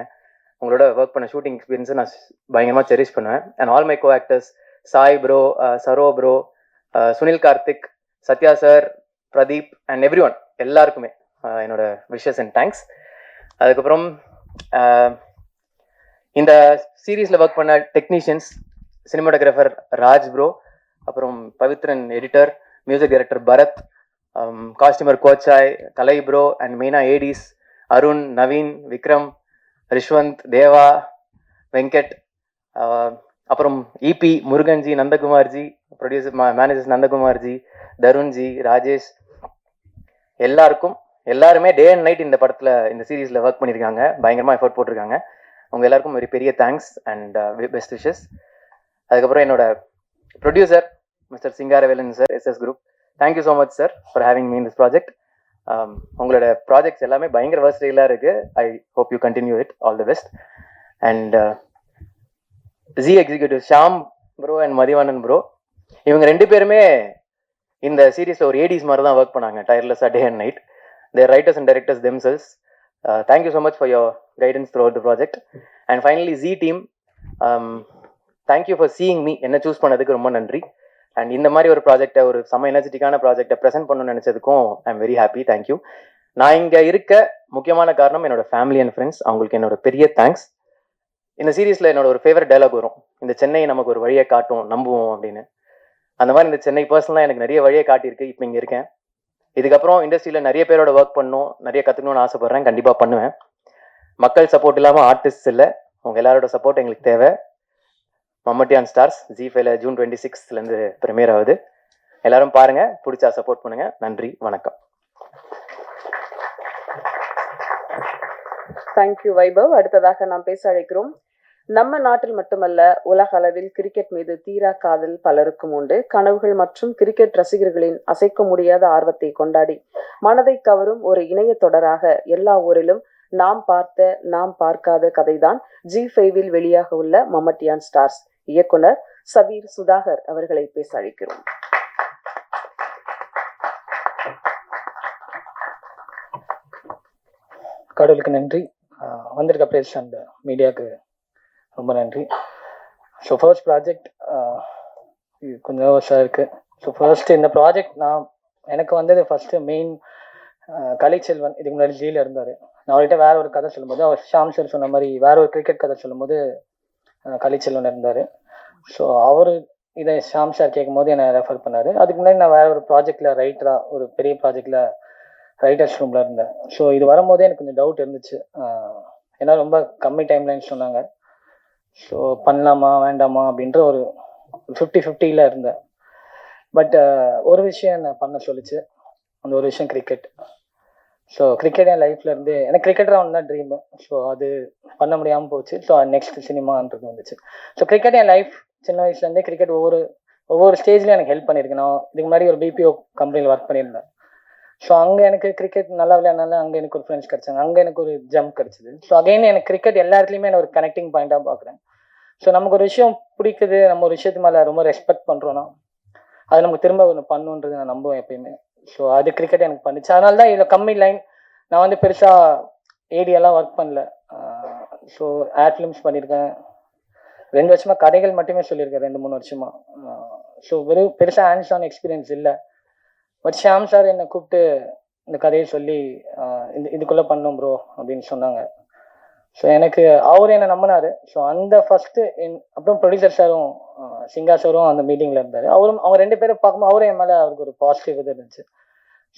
உங்களோட ஒர்க் பண்ண ஷூட்டிங் எக்ஸ்பீரியன்ஸை நான் பயங்கரமாக செரிஷ் பண்ணுவேன். And all my co actors, Sai bro, Saro bro, Sunil Karthik, Sathya sir, Pradeep and every one எல்லாருக்குமே என்னோட விஷஸ் அண்ட் தேங்க்ஸ். அதுக்கப்புறம் இந்த சீரீஸில் ஒர்க் பண்ண டெக்னீஷியன்ஸ், சினிமாட்டோகிராஃபர் ராஜ் ப்ரோ, அப்புறம் Pavithran editor, music director Bharath, costumer கோச்சாய், கலை ப்ரோ அண்ட் மெயினாக ஏடிஸ் அருண், நவீன், விக்ரம், ரிஷ்வந்த், தேவா, வெங்கட், அப்புறம் இபி, முருகன்ஜி, நந்தகுமார்ஜி, ப்ரொடியூசர் மேனேஜர்ஸ் நந்தகுமார்ஜி, தருண்ஜி, ராஜேஷ், எல்லாருமே டே அண்ட் நைட் இந்த படத்தில், இந்த சீரீஸில் ஒர்க் பண்ணியிருக்காங்க. பயங்கரமாக எஃபர்ட் போட்டிருக்காங்க. உங்கள் எல்லாருக்கும் ஒரு பெரிய தேங்க்ஸ் அண்ட் பெஸ்ட் விஷஸ். அதுக்கப்புறம் என்னோட producer mister Singaravelan sir, SS group, thank you so much sir for having me in this project. உங்களோட ப்ராஜெக்ட்ஸ் எல்லாமே பயங்கர வெர்சடைலாக இருக்குது. I hope you continue it. All the best. And G executive Sham bro and Mathivanan bro, இவங்க 2 பேருமே இந்த சீரீஸில் ஒரு ஏடிஸ் மாதிரி தான் ஒர்க் பண்ணாங்க, டயர்லெஸ்ஸாக day and night. Their writers and directors themselves. Thank you so much for your guidance throughout the project. And finally G team, thank you for seeing me. என்ன சூஸ் பண்ணதுக்கு ரொம்ப நன்றி. அண்ட் இந்த மாதிரி ஒரு ப்ராஜெக்டை, ஒரு செம்ம எனர்ஜெட்டிக்கான ப்ராஜெக்டை ப்ரெசென்ட் பண்ணணும்னு நினச்சதுக்கும் I am very happy. Thank you. நான் இங்கே இருக்க முக்கியமான காரணம் என்னோட ஃபேமிலி அண்ட் ஃப்ரெண்ட்ஸ். அவங்களுக்கு என்னோட பெரிய தேங்க்ஸ். இந்த சீரீஸில் என்னோட ஒரு ஃபேவரட் டைலாக் வரும், இந்த சென்னை நமக்கு ஒரு வழியை காட்டும், நம்புவோம் அப்படின்னு. அந்த மாதிரி இந்த சென்னை பர்சனலாக எனக்கு நிறைய வழியை காட்டியிருக்கு. இப்போ இங்கே இருக்கேன். இதுக்கப்புறம் இண்டஸ்ட்ரியில் நிறைய பேரோட ஒர்க் பண்ணணும், நிறைய கற்றுக்கணும்னு ஆசைப்பட்றேன். கண்டிப்பாக பண்ணுவேன். மக்கள் சப்போர்ட் இல்லாமல் ஆர்டிஸ்ட் இல்லை. உங்கள் எல்லாரோட சப்போர்ட் எங்களுக்கு தேவை. மம்மட்டி ஆன் ஸ்டார்ஸ் ஜி5ல ஜூன் 26 ப்ரீமியர் ஆகுது. எல்லாரும் பாருங்கள், பிடிச்சா சப்போர்ட் பண்ணுங்கள். நன்றி, வணக்கம். தேங்க்யூ வைபவ். அடுத்ததாக நாம் பேச அழைக்கிறோம். நம்ம நாட்டில் மட்டுமல்ல, உலக அளவில் கிரிக்கெட் மீது தீரா காதல் பலருக்கும் உண்டு. கனவுகள் மற்றும் கிரிக்கெட் ரசிகர்களின் அசைக்க முடியாத ஆர்வத்தை கொண்டாடி மனதை கவரும் ஒரு இணைய தொடராக எல்லா ஊரிலும் நாம் பார்த்த நாம் பார்க்காத கதைதான் ஜி5ல் வெளியாக உள்ள மம்மட்டி ஆன் ஸ்டார்ஸ். இயக்குனர் சவீர் சுதாகர் அவர்களை பேச அழைக்கிறோம். கடவுளுக்கு நன்றி. வந்திருக்க பிரஸ் அண்ட் மீடியாவுக்கு ரொம்ப நன்றி. ஸோ ஃபர்ஸ்ட் ப்ராஜெக்ட் இது கொஞ்சம் நர்வஸாக இருக்குது. ஸோ ஃபர்ஸ்ட்டு இந்த ப்ராஜெக்ட் எனக்கு வந்தது ஃபஸ்ட்டு மெயின் கலைச்செல்வன் இதுக்கு முன்னாடி ஜெயிலில் இருந்தார். நான் அவர்கிட்ட வேற ஒரு கதை சொல்லும்போது அவர் ஷாம் சார் சொன்ன மாதிரி வேற ஒரு கிரிக்கெட் கதை சொல்லும்போது கலைச்செல்வன் இருந்தார். ஸோ அவர் இதை ஷாம் சார் கேட்கும் போது என்னை ரெஃபர் பண்ணார். அதுக்கு முன்னாடி நான் வேற ஒரு ப்ராஜெக்டில் ரைட்டராக ஒரு பெரிய ப்ராஜெக்டில் ரைட்டர்ஸ் ரூமில் இருந்தேன். ஸோ இது வரும்போதே எனக்கு கொஞ்சம் டவுட் இருந்துச்சு. ஏன்னா ரொம்ப கம்மி டைம்லைன்னு சொன்னாங்க. ஸோ பண்ணலாமா வேண்டாமா அப்படின்ற ஒரு 50-50 இருந்தேன். பட் ஒரு விஷயம் என்ன பண்ண சொல்லிச்சு. அந்த ஒரு விஷயம் கிரிக்கெட். ஸோ கிரிக்கெட் என் லைஃப்ல இருந்து எனக்கு கிரிக்கெட்டராக ஒன்று தான் ட்ரீமு. ஸோ அது பண்ண முடியாமல் போச்சு. ஸோ நெக்ஸ்ட் சினிமான்றது வந்துச்சு. ஸோ கிரிக்கெட் என் லைஃப் சின்ன வயசுலேருந்தே கிரிக்கெட் ஒவ்வொரு ஸ்டேஜ்லையும் எனக்கு ஹெல்ப் பண்ணியிருக்கு. நான் இதுக்கு முன்னாடி ஒரு BPO கம்பெனியில் ஒர்க் பண்ணியிருந்தேன். ஸோ அங்கே எனக்கு கிரிக்கெட் நல்லா விளையாடுனால அங்கே எனக்கு ஒரு ஃப்ரெண்ட்ஸ் கிடச்சாங்க. அங்கே எனக்கு ஒரு ஜம்ப் கிடச்சிது. ஸோ அகைன் எனக்கு கிரிக்கெட் எல்லா இடத்துலையுமே நான் ஒரு கனெக்டிங் பாயிண்ட்டாக பார்க்குறேன். ஸோ நமக்கு ஒரு விஷயம் பிடிக்குது, நம்ம ஒரு விஷயத்து மேலே ரொம்ப ரெஸ்பெக்ட் பண்ணுறோன்னா அது நமக்கு திரும்ப ஒன்று பண்ணுன்றது நான் நம்புவேன் எப்பயுமே. ஸோ அது கிரிக்கெட் எனக்கு பண்ணிச்சு. அதனால தான் இதில் கம்மி லைன் நான் வந்து பெருசாக ஏடியெல்லாம் ஒர்க் பண்ணல. ஸோ ஆட் ஃபிலிம்ஸ் பண்ணியிருக்கேன். 2 வருஷமாக கதைகள் மட்டுமே சொல்லியிருக்கேன் 2-3 வருஷமாக. ஸோ வெறும் பெருசாக ஹேண்ட்ஸ் ஆன் எக்ஸ்பீரியன்ஸ் இல்லை. பட் ஷாம் சார் என்னை கூப்பிட்டு இந்த கதையை சொல்லி இதுக்குள்ளே பண்ணோம் ப்ரோ அப்படின்னு சொன்னாங்க. ஸோ எனக்கு அவர் என்னை நம்பினார். ஸோ அந்த ஃபஸ்ட்டு அப்புறம் ப்ரொடியூசர் சாரும் சிங்கா சாரும் அந்த மீட்டிங்கில் இருந்தார். அவங்க 2 பேரும் பார்க்கும்போது அவரும் என் மேலே அவருக்கு ஒரு பாசிட்டிவ் இது இருந்துச்சு.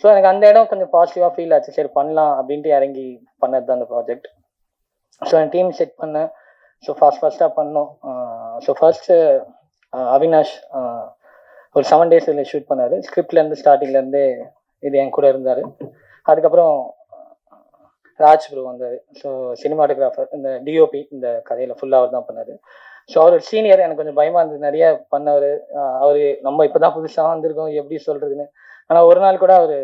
ஸோ எனக்கு அந்த இடம் கொஞ்சம் பாசிட்டிவாக ஃபீல் ஆச்சு. சரி பண்ணலாம் அப்படின்ட்டு இறங்கி பண்ணது தான் அந்த ப்ராஜெக்ட். ஸோ என் டீம் செட் பண்ணேன். ஸோ ஃபஸ்ட்டாக பண்ணோம். ஸோ ஃபர்ஸ்ட்டு அவினாஷ் ஒரு 7 days இதில் ஷூட் பண்ணார். ஸ்கிரிப்ட்லேருந்து ஸ்டார்டிங்லேருந்தே இது என் கூட இருந்தார். அதுக்கப்புறம் ராஜ் ப்ரோ வந்தார். ஸோ சினிமாட்டோகிராஃபர் இந்த DOP இந்த கதையில் ஃபுல்லாக அவர் தான் பண்ணார். ஸோ அவர் ஒரு சீனியர். எனக்கு கொஞ்சம் பயமாக இருந்தது. நிறைய பண்ணவர். அவர் நம்ம இப்போ தான் புதுசாக வந்திருக்கோம் எப்படி சொல்கிறதுன்னு. ஆனால் ஒரு நாள் கூட அவர்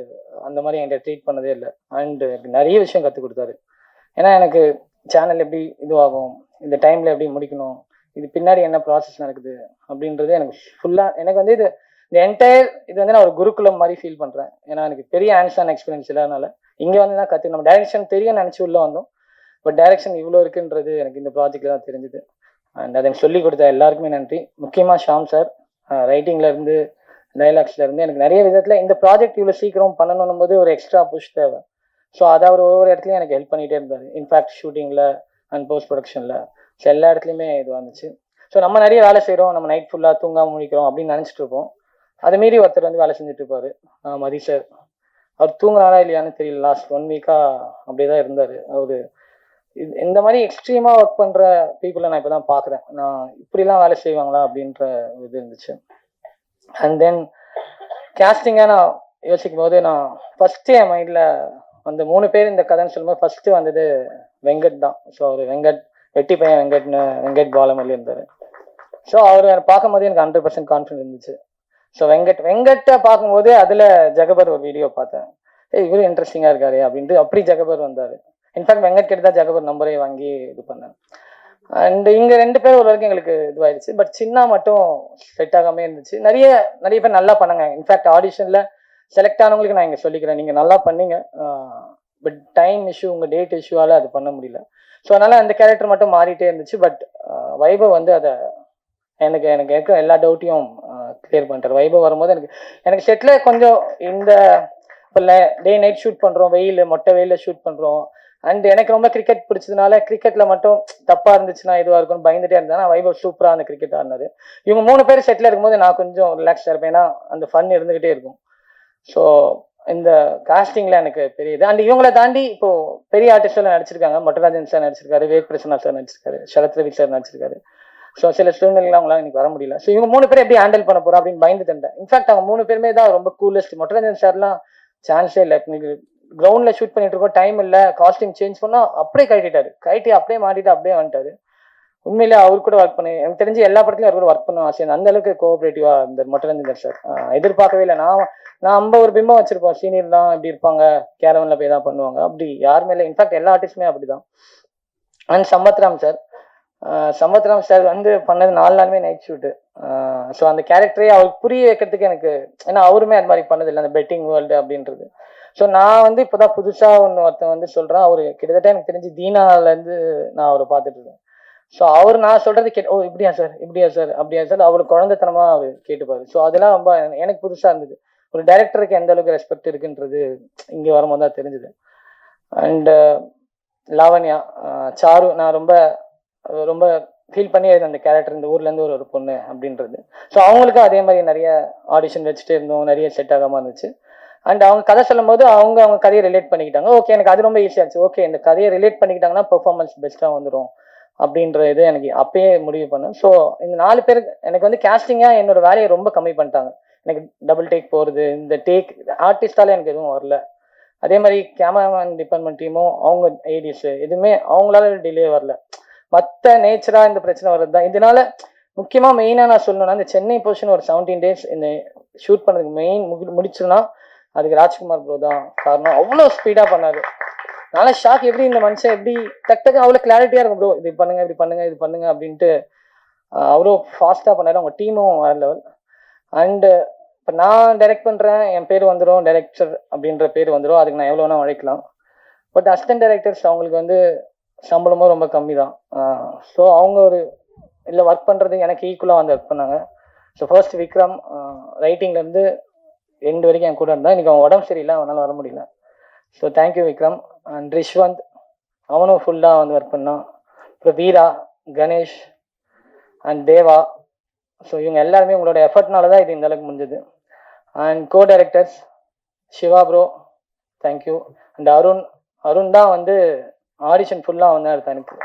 அந்த மாதிரி என்கிட்ட ட்ரீட் பண்ணதே இல்லை. அண்டு நிறைய விஷயம் கற்றுக் கொடுத்தாரு. ஏன்னா எனக்கு சேனல் எப்படி இதுவாகும், இந்த டைமில் எப்படி முடிக்கணும், இது பின்னாடி என்ன ப்ராசஸ் நடக்குது அப்படின்றது எனக்கு ஃபுல்லாக எனக்கு வந்து இந்த என்டையர் இது வந்து நான் ஒரு குருகுலம் மாதிரி ஃபீல் பண்ணுறேன். ஏன்னா எனக்கு பெரிய ஹேண்ட்ஸ் ஆன் எக்ஸ்பீரியன்ஸ் இல்லாதனால இங்கே வந்து தான் கற்று நம்ம டைரக்ஷன் தெரியும் நினச்சி உள்ளே வந்தோம். பட் டைரக்ஷன் இவ்வளோ இருக்குன்றது எனக்கு இந்த ப்ராஜெக்டில் தான் தெரிஞ்சுது. அண்ட் அதை எனக்கு சொல்லிக் கொடுத்த எல்லாருக்குமே நன்றி. முக்கியமாக ஷாம் சார் ரைட்டிங்லேருந்து டைலாக்ஸ்லேருந்து எனக்கு நிறைய விதத்தில் இந்த ப்ராஜெக்ட் இவ்வளோ சீக்கிரம் பண்ணணும் போது ஒரு எக்ஸ்ட்ரா புஷ் தேவை. ஸோ அதை அவர் ஒவ்வொரு இடத்துலையும் எனக்கு ஹெல்ப் பண்ணிகிட்டே இருந்தார். இன்ஃபேக்ட் ஷூட்டிங்கில் அண்ட் போஸ்ட் ப்ரொடக்ஷனில் ஸோ எல்லா இடத்துலையுமே இது வந்துச்சு. ஸோ நம்ம நிறைய வேலை செய்கிறோம், நம்ம நைட் ஃபுல்லாக தூங்காமல் முடிக்கிறோம் அப்படின்னு நினச்சிட்டு இருப்போம். அதை மீறி ஒருத்தர் வந்து வேலை செஞ்சுட்டு இருப்பார், மதி சார். அவர் தூங்குறாரா இல்லையான்னு தெரியல. லாஸ்ட் 1 வீக்காக அப்படியே தான் இருந்தார். அவர் இந்த மாதிரி எக்ஸ்ட்ரீமாக ஒர்க் பண்ணுற பீப்புளை நான் இப்போ தான் பார்க்குறேன். நான் இப்படிலாம் வேலை செய்வாங்களா அப்படின்ற இது இருந்துச்சு. அண்ட் தென் கேஸ்டிங்காக நான் யோசிக்கும் போது நான் ஃபஸ்ட்டு என் மைண்டில் அந்த 3 பேர் இந்த கதைன்னு சொல்லும்போது ஃபஸ்ட்டு வந்தது வெங்கட் தான். ஸோ அவர் வெட்டி பையன் வெங்கட் பாலமல்லி இருந்தார். ஸோ அவர் பார்க்கும் போது எனக்கு 100% கான்ஃபிடன்ஸ் இருந்துச்சு. ஸோ வெங்கட்டை பார்க்கும்போது அதில் ஜெகபர் ஒரு வீடியோ பார்த்தேன். இவரும் இன்ட்ரெஸ்டிங்காக இருக்காரு அப்படின்ட்டு அப்படி ஜெகபர் வந்தார். இன்ஃபேக்ட் வெங்கட் கிட்ட தான் ஜெகபர் நம்பரே வாங்கி இது பண்ணேன். அண்ட் இங்கே 2 பேர் ஒரு வரைக்கும் எங்களுக்கு இதுவாயிடுச்சு. பட் சின்ன மட்டும் செட் ஆகாமே இருந்துச்சு. நிறைய பேர் நல்லா பண்ணாங்க. இன்ஃபேக்ட் ஆடிஷனில் செலக்ட் ஆனவங்களுக்கு நான் இங்கே சொல்லிக்கிறேன், நீங்கள் நல்லா பண்ணீங்க. பட் டைம் இஷ்யூ, உங்கள் டேட் இஷ்யூவால் அது பண்ண முடியல. ஸோ அதனால் அந்த கேரக்டர் மட்டும் மாறிட்டே இருந்துச்சு. பட் வைபவ் வந்து அதை எனக்கு இருக்க எல்லா டவுட்டையும் கிளியர் பண்ணிட்டார். வைபவ் வரும்போது எனக்கு செட்டில் கொஞ்சம் இந்த இப்போ டே நைட் ஷூட் பண்ணுறோம், மொட்டை வெயிலில் ஷூட் பண்ணுறோம். அண்ட் எனக்கு ரொம்ப கிரிக்கெட் பிடிச்சதுனால கிரிக்கெட்டில் மட்டும் தப்பாக இருந்துச்சுன்னா இதுவாக இருக்கும்னு பயந்துட்டே இருந்தேன். நான் வைபவ் சூப்பராக அந்த கிரிக்கெட் ஆடினாரு. இவங்க 3 பேர் செட்டில் இருக்கும்போது நான் கொஞ்சம் ரிலாக்ஸாக இருப்பேன். ஏன்னா அந்த ஃபன் இருந்துக்கிட்டே இருக்கும். ஸோ இந்த காஸ்டிங்கில் எனக்கு பெரிய இது. அண்ட் இவங்களை தாண்டி இப்போது பெரிய ஆர்டிஸ்டெல்லாம் நடிச்சிருக்காங்க. மொட்டராஜன் சார் நடிச்சிருக்காரு, விவேக் பிரசன்னா சார் நடிச்சிருக்காரு, சரத் ரவி சார் நடிச்சிருக்காரு. ஸோ சில சூழ்நிலைகள் அவங்களால எனக்கு வர முடியல. ஸோ இவங்க 3 பேர் எப்படி ஹேண்டில் பண்ண போகிறோம் அப்படின்னு பயந்து தந்தேன். இன்ஃபேக்ட் அவங்க 3 பேருமே தான் ரொம்ப கூலஸ்ட். மொட்டராஜன் சார்லாம் சான்ஸே இல்லை. கிரவுண்டில் ஷூட் பண்ணிட்டு இருக்கோம், டைம் இல்லை, காஸ்டியூம் சேஞ்ச் பண்ணால் அப்படியே கழட்டி அப்படியே மாட்டிட்டு அப்படியே வந்துட்டாரு. உண்மையிலே அவர் கூட ஒர்க் பண்ணி எனக்கு தெரிஞ்சு எல்லா படத்துலையும் அவர் கூட ஒர்க் பண்ண ஆசை. அந்த அளவுக்கு கோஆப்ரேட்டிவாக இந்த மொட்டரஞ்சன் சார் எதிர்பார்க்கவே இல்லை. நம்ம ஒரு பிம்பம் வச்சிருப்போம், சீனியர் தான் இப்படி இருப்பாங்க, கேரவனில் போய் தான் பண்ணுவாங்க, அப்படி யாருமே இல்லை. இன்ஃபேக்ட் எல்லா ஆர்டிஸ்டுமே அப்படி தான். அண்ட் சம்பத்ராம் சார் வந்து பண்ணது 4 நாளுமே நைட் ஷூட்டு. ஸோ அந்த கேரக்டரே அவருக்கு புரிய வைக்கிறதுக்கு எனக்கு, ஏன்னா அவருமே அது மாதிரி பண்ணதில்லை அந்த பெட்டிங் வேர்ல்டு அப்படின்றது. ஸோ நான் வந்து இப்போ தான் புதுசாக ஒருத்தன் வந்து சொல்கிறேன். அவர் கிட்டத்தட்ட எனக்கு தெரிஞ்சு தீனாலேருந்து நான் அவரை பார்த்துட்டு இருக்கேன். ஸோ அவர் நான் சொல்கிறது ஓ இப்படியா சார் அப்படியா சார் அவர் குழந்தைத்தனமாக அவர் கேட்டுப்பாரு. ஸோ அதெல்லாம் ரொம்ப எனக்கு புதுசாக இருந்தது. ஒரு டைரக்டருக்கு எந்த அளவுக்கு ரெஸ்பெக்ட் இருக்குன்றது இங்கே வரும்போது தான் தெரிஞ்சுது. அண்டு லாவண்யா, சாரு, நான் ரொம்ப ரொம்ப ஃபீல் பண்ணி அந்த கேரக்டர் இந்த ஊர்லேருந்து ஒரு பொண்ணு அப்படின்றது. ஸோ அவங்களுக்கும் அதே மாதிரி நிறைய ஆடிஷன் வச்சுட்டு இருந்தோம், நிறைய செட் ஆகாமல் இருந்துச்சு. அண்ட் அவங்க கதை சொல்லும் போது அவங்க கதையை ரிலேட் பண்ணிக்கிட்டாங்க. ஓகே, எனக்கு அது ரொம்ப ஈஸியாச்சு. ஓகே, இந்த கதையை ரிலேட் பண்ணிக்கிட்டாங்கன்னா பெர்ஃபார்மன்ஸ் பெஸ்ட்டாக வந்துடும் அப்படின்ற இது எனக்கு அப்பயே முடிவு பண்ணேன். ஸோ இந்த 4 பேர் எனக்கு வந்து கேஸ்டிங்காக என்னோட வேலையை ரொம்ப கம்மி பண்ணிட்டாங்க. எனக்கு டபுள் டேக் போகிறது, இந்த டேக் ஆர்டிஸ்டாலே எனக்கு எதுவும் வரல. அதே மாதிரி கேமராமேன் டிபார்ட்மெண்ட் டீமும் அவங்க ஏடிஎஸ் எதுவுமே அவங்களால டிலே வரல. மற்ற நேச்சராக இந்த பிரச்சனை வர்றது தான். இதனால முக்கியமாக மெயினாக நான் சொல்லணும்னா, இந்த சென்னை பொசிஷன் ஒரு 17 days இந்த ஷூட் பண்ணதுக்கு மெயின் முடிச்சுன்னா அதுக்கு ராஜ்குமார் ப்ரோ தான் காரணம். அவ்வளோ ஸ்பீடாக பண்ணார். நல்லா ஷாக், எப்படி இந்த மனுஷன் எப்படி டக்கு அவ்வளோ கிளாரிட்டியாக இருக்கும் ப்ரோ, இது பண்ணுங்க இப்படி பண்ணுங்க இது பண்ணுங்க அப்படின்ட்டு அவ்வளோ ஃபாஸ்ட்டாக பண்ணார். அவங்க டீமும் வேற லெவல். அண்டு இப்போ நான் டைரக்ட் பண்ணுறேன், என் பேர் வந்துடும், டைரக்டர் அப்படின்ற பேர் வந்துடும், அதுக்கு நான் எவ்வளோ வேணால் உழைக்கலாம். பட் அசிஸ்டன்ட் டைரக்டர்ஸ் அவங்களுக்கு வந்து சம்பளமும் ரொம்ப கம்மி தான். ஸோ அவங்க ஒரு இல்லை ஒர்க் பண்ணுறது எனக்கு ஈக்குவலாக வந்து ஒர்க் பண்ணாங்க. ஸோ ஃபர்ஸ்ட் விக்ரம் ரைட்டிங்லேருந்து எண்டு வரைக்கும் என் கூட இருந்தான். இன்றைக்கி அவன் உடம்பு சரியில்லை, அவனால் வர முடியல. So thank you Vikram. And Rishvanth, அவனும் ஃபுல்லாக வந்து ஒர்க் பண்ணான். அப்புறம் வீரா, கணேஷ் அண்ட் தேவா. ஸோ இவங்க எல்லாருமே உங்களோட எஃபர்ட்னால தான் இது இந்த அளவுக்கு முடிஞ்சது. And co directors Siva bro, thank you. And Arun தான் வந்து ஆடிஷன் ஃபுல்லாக வந்து எடுத்தான். எனக்கு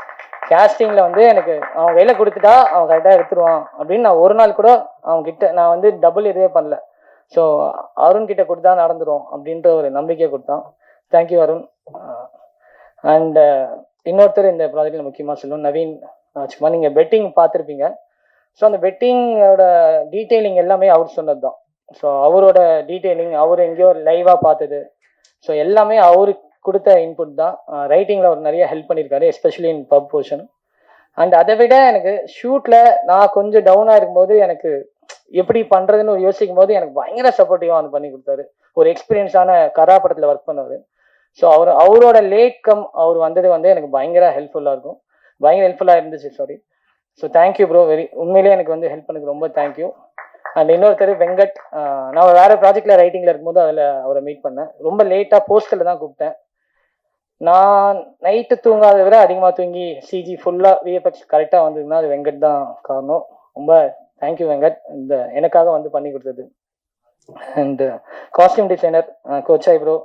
கேஸ்டிங்கில் வந்து எனக்கு அவன் வேலை கொடுத்துட்டா அவன் கரெக்டாக எடுத்துருவான் அப்படின்னு நான் ஒரு நாள் கூட அவன்கிட்ட நான் வந்து டபுள் எதுவே பண்ணல. ஸோ அருண் கிட்ட கொடுத்தா நடந்துடும் அப்படின்ற ஒரு நம்பிக்கை கொடுத்தான். தேங்க்யூ அருண். அண்ட் இன்னொருத்தர் இந்த ப்ராஜெக்டில் முக்கியமாக சொல்லணும், நவீன் ராஜ்குமார். நீங்கள் பெட்டிங் பார்த்துருப்பீங்க. ஸோ அந்த பெட்டிங்கோட டீட்டெயிலிங் எல்லாமே அவர் சொன்னது தான். ஸோ அவரோட டீட்டெயிலிங் அவர் எங்கேயோ லைவாக பார்த்தது. ஸோ எல்லாமே அவருக்கு கொடுத்த இன்புட் தான். ரைட்டிங்கில் அவர் நிறைய ஹெல்ப் பண்ணியிருக்காரு, especially in pub portion. And அதை விட எனக்கு ஷூட்டில் நான் கொஞ்சம் டவுனாக இருக்கும்போது எனக்கு எப்படி பண்ணுறதுன்னு யோசிக்கும் போது எனக்கு பயங்கர சப்போர்ட்டிவாக வந்து பண்ணி கொடுத்தாரு. ஒரு எக்ஸ்பீரியன்ஸான கரா படத்தில் ஒர்க் பண்ணவர். ஸோ அவரோட லேட் கம் அவர் வந்தது வந்து எனக்கு பயங்கர ஹெல்ப்ஃபுல்லாக இருந்துச்சு. சாரி. ஸோ தேங்க்யூ ப்ரோ, உண்மையிலேயே எனக்கு வந்து ஹெல்ப் பண்ணதுக்கு ரொம்ப தேங்க்யூ. அண்ட் இன்னொருத்தர் வெங்கட், நான் வேறு ப்ராஜெக்டில் ரைட்டிங்கில் இருக்கும்போது அதில் அவரை மீட் பண்ணேன். ரொம்ப லேட்டாக போஸ்டரில் தான் கூப்பிட்டேன். நான் நைட்டு தூங்காத விட அதிகமாக தூங்கி சிஜி ஃபுல்லாக விஎஃப்எக்ஸ் கரெக்டாக வந்ததுன்னா அது வெங்கட் தான் காரணம். ரொம்ப தேங்க்யூ வெங்கட், இந்த எனக்காக வந்து பண்ணி கொடுத்தது. அண்ட் காஸ்டியூம் டிசைனர் கோச்சாய் ப்ரோ,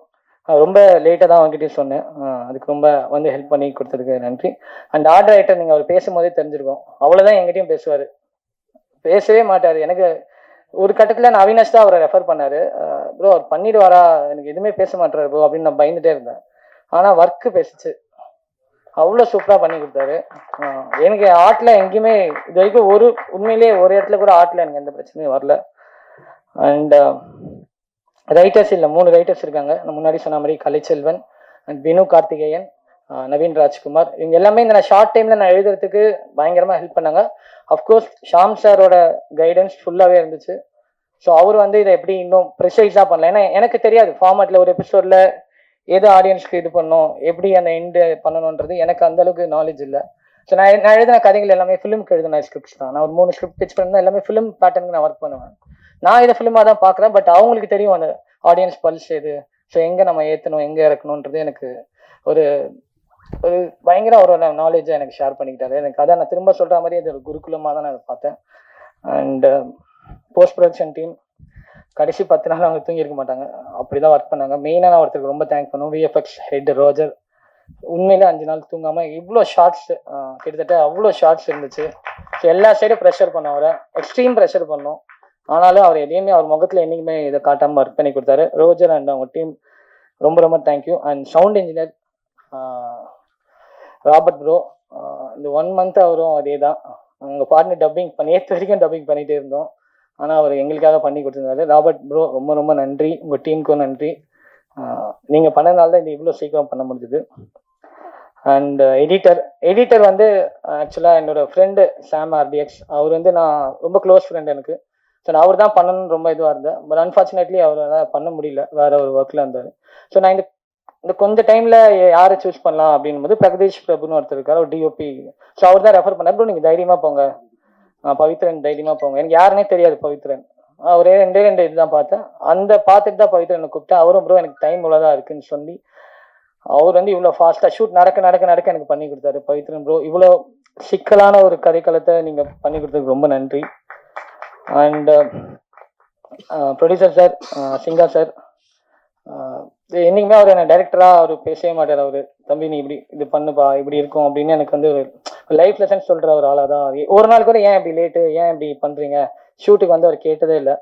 ரொம்ப லேட்டாக தான் அவங்ககிட்டயும் சொன்னேன். அதுக்கு ரொம்ப வந்து ஹெல்ப் பண்ணி கொடுத்ததுக்கு நன்றி. அண்ட் ஆர்ட் ரைட்டர், நீங்கள் அவர் பேசும்போதே தெரிஞ்சிருக்கோம், அவ்வளோதான் எங்கிட்டையும் பேசுவார், பேசவே மாட்டார். எனக்கு ஒரு கட்டத்தில் நான் அவினாஷ் தான் அவரை ரெஃபர் பண்ணார். ப்ரோ அவர் பண்ணிடுவாரா, எனக்கு எதுவுமே பேச மாட்டார் ப்ரோ அப்படின்னு நான் பயந்துட்டே இருந்தேன். ஆனால் ஒர்க்கு பேசிச்சு, அவ்வளோ சூப்பராக பண்ணி கொடுத்தாரு. எனக்கு ஆர்ட்டில் எங்கேயுமே இது வரைக்கும் உண்மையிலேயே ஒரு இடத்துல கூட ஆர்ட்டில் எனக்கு எந்த பிரச்சனையும் வரல. அண்ட் ரைட்டர்ஸ் இல்லை, 3 ரைட்டர்ஸ் இருக்காங்க. நான் முன்னாடி சொன்ன மாதிரி கலைச்செல்வன் அண்ட் வினு கார்த்திகேயன், நவீன் ராஜ்குமார். இவங்க எல்லாமே இந்த ஷார்ட் டைமில் நான் எழுதுறதுக்கு பயங்கரமாக ஹெல்ப் பண்ணாங்க. அஃப்கோர்ஸ் ஷாம் சாரோட கைடன்ஸ் ஃபுல்லாகவே இருந்துச்சு. ஸோ அவர் வந்து இதை எப்படி இன்னும் ப்ரிசைஸாக பண்ணல, ஏன்னா எனக்கு தெரியாது ஃபார்மேட்டில் ஒரு எபிசோடில் எது ஆடியன்ஸ்க்கு இது பண்ணணும், எப்படி அந்த எண்டு பண்ணணுன்றது எனக்கு அந்தளவுக்கு நாலேஜ் இல்லை. ஸோ நான் எழுதின கதைகள் எல்லாமே ஃபிலிமுக்கு எழுதின ஸ்கிரிப்ட்ஸ் தான். நான் ஒரு 3 ஸ்கிரிப்ட் பிச் பண்ணியிருந்தேன், எல்லாமே ஃபிலிம் பேட்டர்னுக்கு நான் ஒர்க் பண்ணுவேன். நான் இதை ஃபிலிமாக தான் பார்க்குறேன், பட் அவங்களுக்கு தெரியும் அந்த ஆடியன்ஸ் பல்ஸ் எது, ஸோ எங்கே நம்ம ஏற்றணும் எங்கே இறக்கணுன்றது எனக்கு ஒரு பயங்கர ஒரு நாலேஜை எனக்கு ஷேர் பண்ணிக்கிட்டாரு. எனக்கு அதான் நான் திரும்ப சொல்கிற மாதிரி அது ஒரு குருகுலமாக தான் நான் அதை பார்த்தேன். அண்ட் போஸ்ட் ப்ரொடக்ஷன் டீம் கடைசி 10 நாள் அவங்க தூங்கியிருக்க மாட்டாங்க, அப்படி தான் ஒர்க் பண்ணாங்க. மெயினாக நான் ஒருத்தருக்கு ரொம்ப தேங்க் பண்ணுவோம், விஎஃப்எக்ஸ் ஹெட் ரோஜர். உண்மையிலே 5 நாள் தூங்காமல் இவ்வளோ ஷார்ட்ஸ், கிட்டத்தட்ட அவ்வளோ ஷார்ட்ஸ் இருந்துச்சு. ஸோ எல்லா சைடும் ப்ரெஷர் பண்ண அவரை, எக்ஸ்ட்ரீம் ப்ரெஷர் பண்ணோம். ஆனாலும் அவர் எதையுமே அவர் முகத்தில் என்றைக்குமே இதை காட்டாமல் ஒர்க் பண்ணி கொடுத்தாரு. ரோஜர் அண்ட் அவங்க டீம் ரொம்ப ரொம்ப thank you. And sound engineer Robert bro, இந்த 1 month அவரும் அதே தான். அவங்க பாட்டு டப்பிங் நேற்று வரைக்கும் டப்பிங் பண்ணிகிட்டே இருந்தோம், ஆனால் அவர் எங்களுக்காக பண்ணி கொடுத்துருந்தாரு. ராபர்ட் ப்ரோ ரொம்ப ரொம்ப நன்றி, உங்கள் டீமுக்கும் நன்றி. நீங்கள் பண்ணதுனால தான் இது இவ்வளோ சீக்கிரம் பண்ண முடிஞ்சுது. அண்ட் எடிட்டர் வந்து ஆக்சுவலாக என்னோடய ஃப்ரெண்டு சாம் ஆர்டிஎக்ஸ், அவர் வந்து நான் ரொம்ப க்ளோஸ் ஃப்ரெண்ட் எனக்கு. ஸோ நான் அவர் தான் பண்ணணும்னு ரொம்ப இதுவாக இருந்தேன். பட் அன்ஃபார்ச்சுனேட்லி அவரால் பண்ண முடியல, வேறு ஒரு ஒர்க்கில் இருந்தார். ஸோ நான் இந்த இந்த கொஞ்சம் டைமில் யாரை சூஸ் பண்ணலாம் அப்படின்னும் போது பிரகதீஷ் பிரபுன்னு ஒருத்தர் இருக்கார், ஒரு டிஓபி. ஸோ அவர் தான் ரெஃபர் பண்ணார், ப்ரோ நீங்கள் தைரியமாக போங்க, பவித்ரன் தைரியமாக போங்க. எனக்கு யாருன்னே தெரியாது பவித்ரன், அவரே ரெண்டு இதுதான் பார்த்தேன். அந்த பார்த்துட்டு தான் பவித்ரனை கூப்பிட்டேன். அவரும் ப்ரோ எனக்கு டைம் இவ்வளோதான் இருக்குன்னு சொல்லி அவர் வந்து இவ்வளோ ஃபாஸ்ட்டாக ஷூட் நடக்க எனக்கு பண்ணி கொடுத்தாரு. பவித்ரன் ப்ரோ இவ்வளோ சிக்கலான ஒரு கதைக்களத்தை நீங்கள் பண்ணி கொடுத்ததுக்கு ரொம்ப நன்றி. And producer sir, Singha sir, என்றைக்குமே அவர் என்ன டைரக்டராக அவர் பேசவே மாட்டார். அவர் தம்பி நீ இப்படி இது பண்ணுப்பா இப்படி இருக்கும் அப்படின்னு எனக்கு வந்து லைஃப் லெசன்ஸ் சொல்கிற ஒரு ஆளாக தான். ஒரு நாள் கூட ஏன் இப்படி லேட்டு, ஏன் இப்படி பண்ணுறீங்க, ஷூட்டுக்கு வந்து அவர் கேட்டதே இல்லை.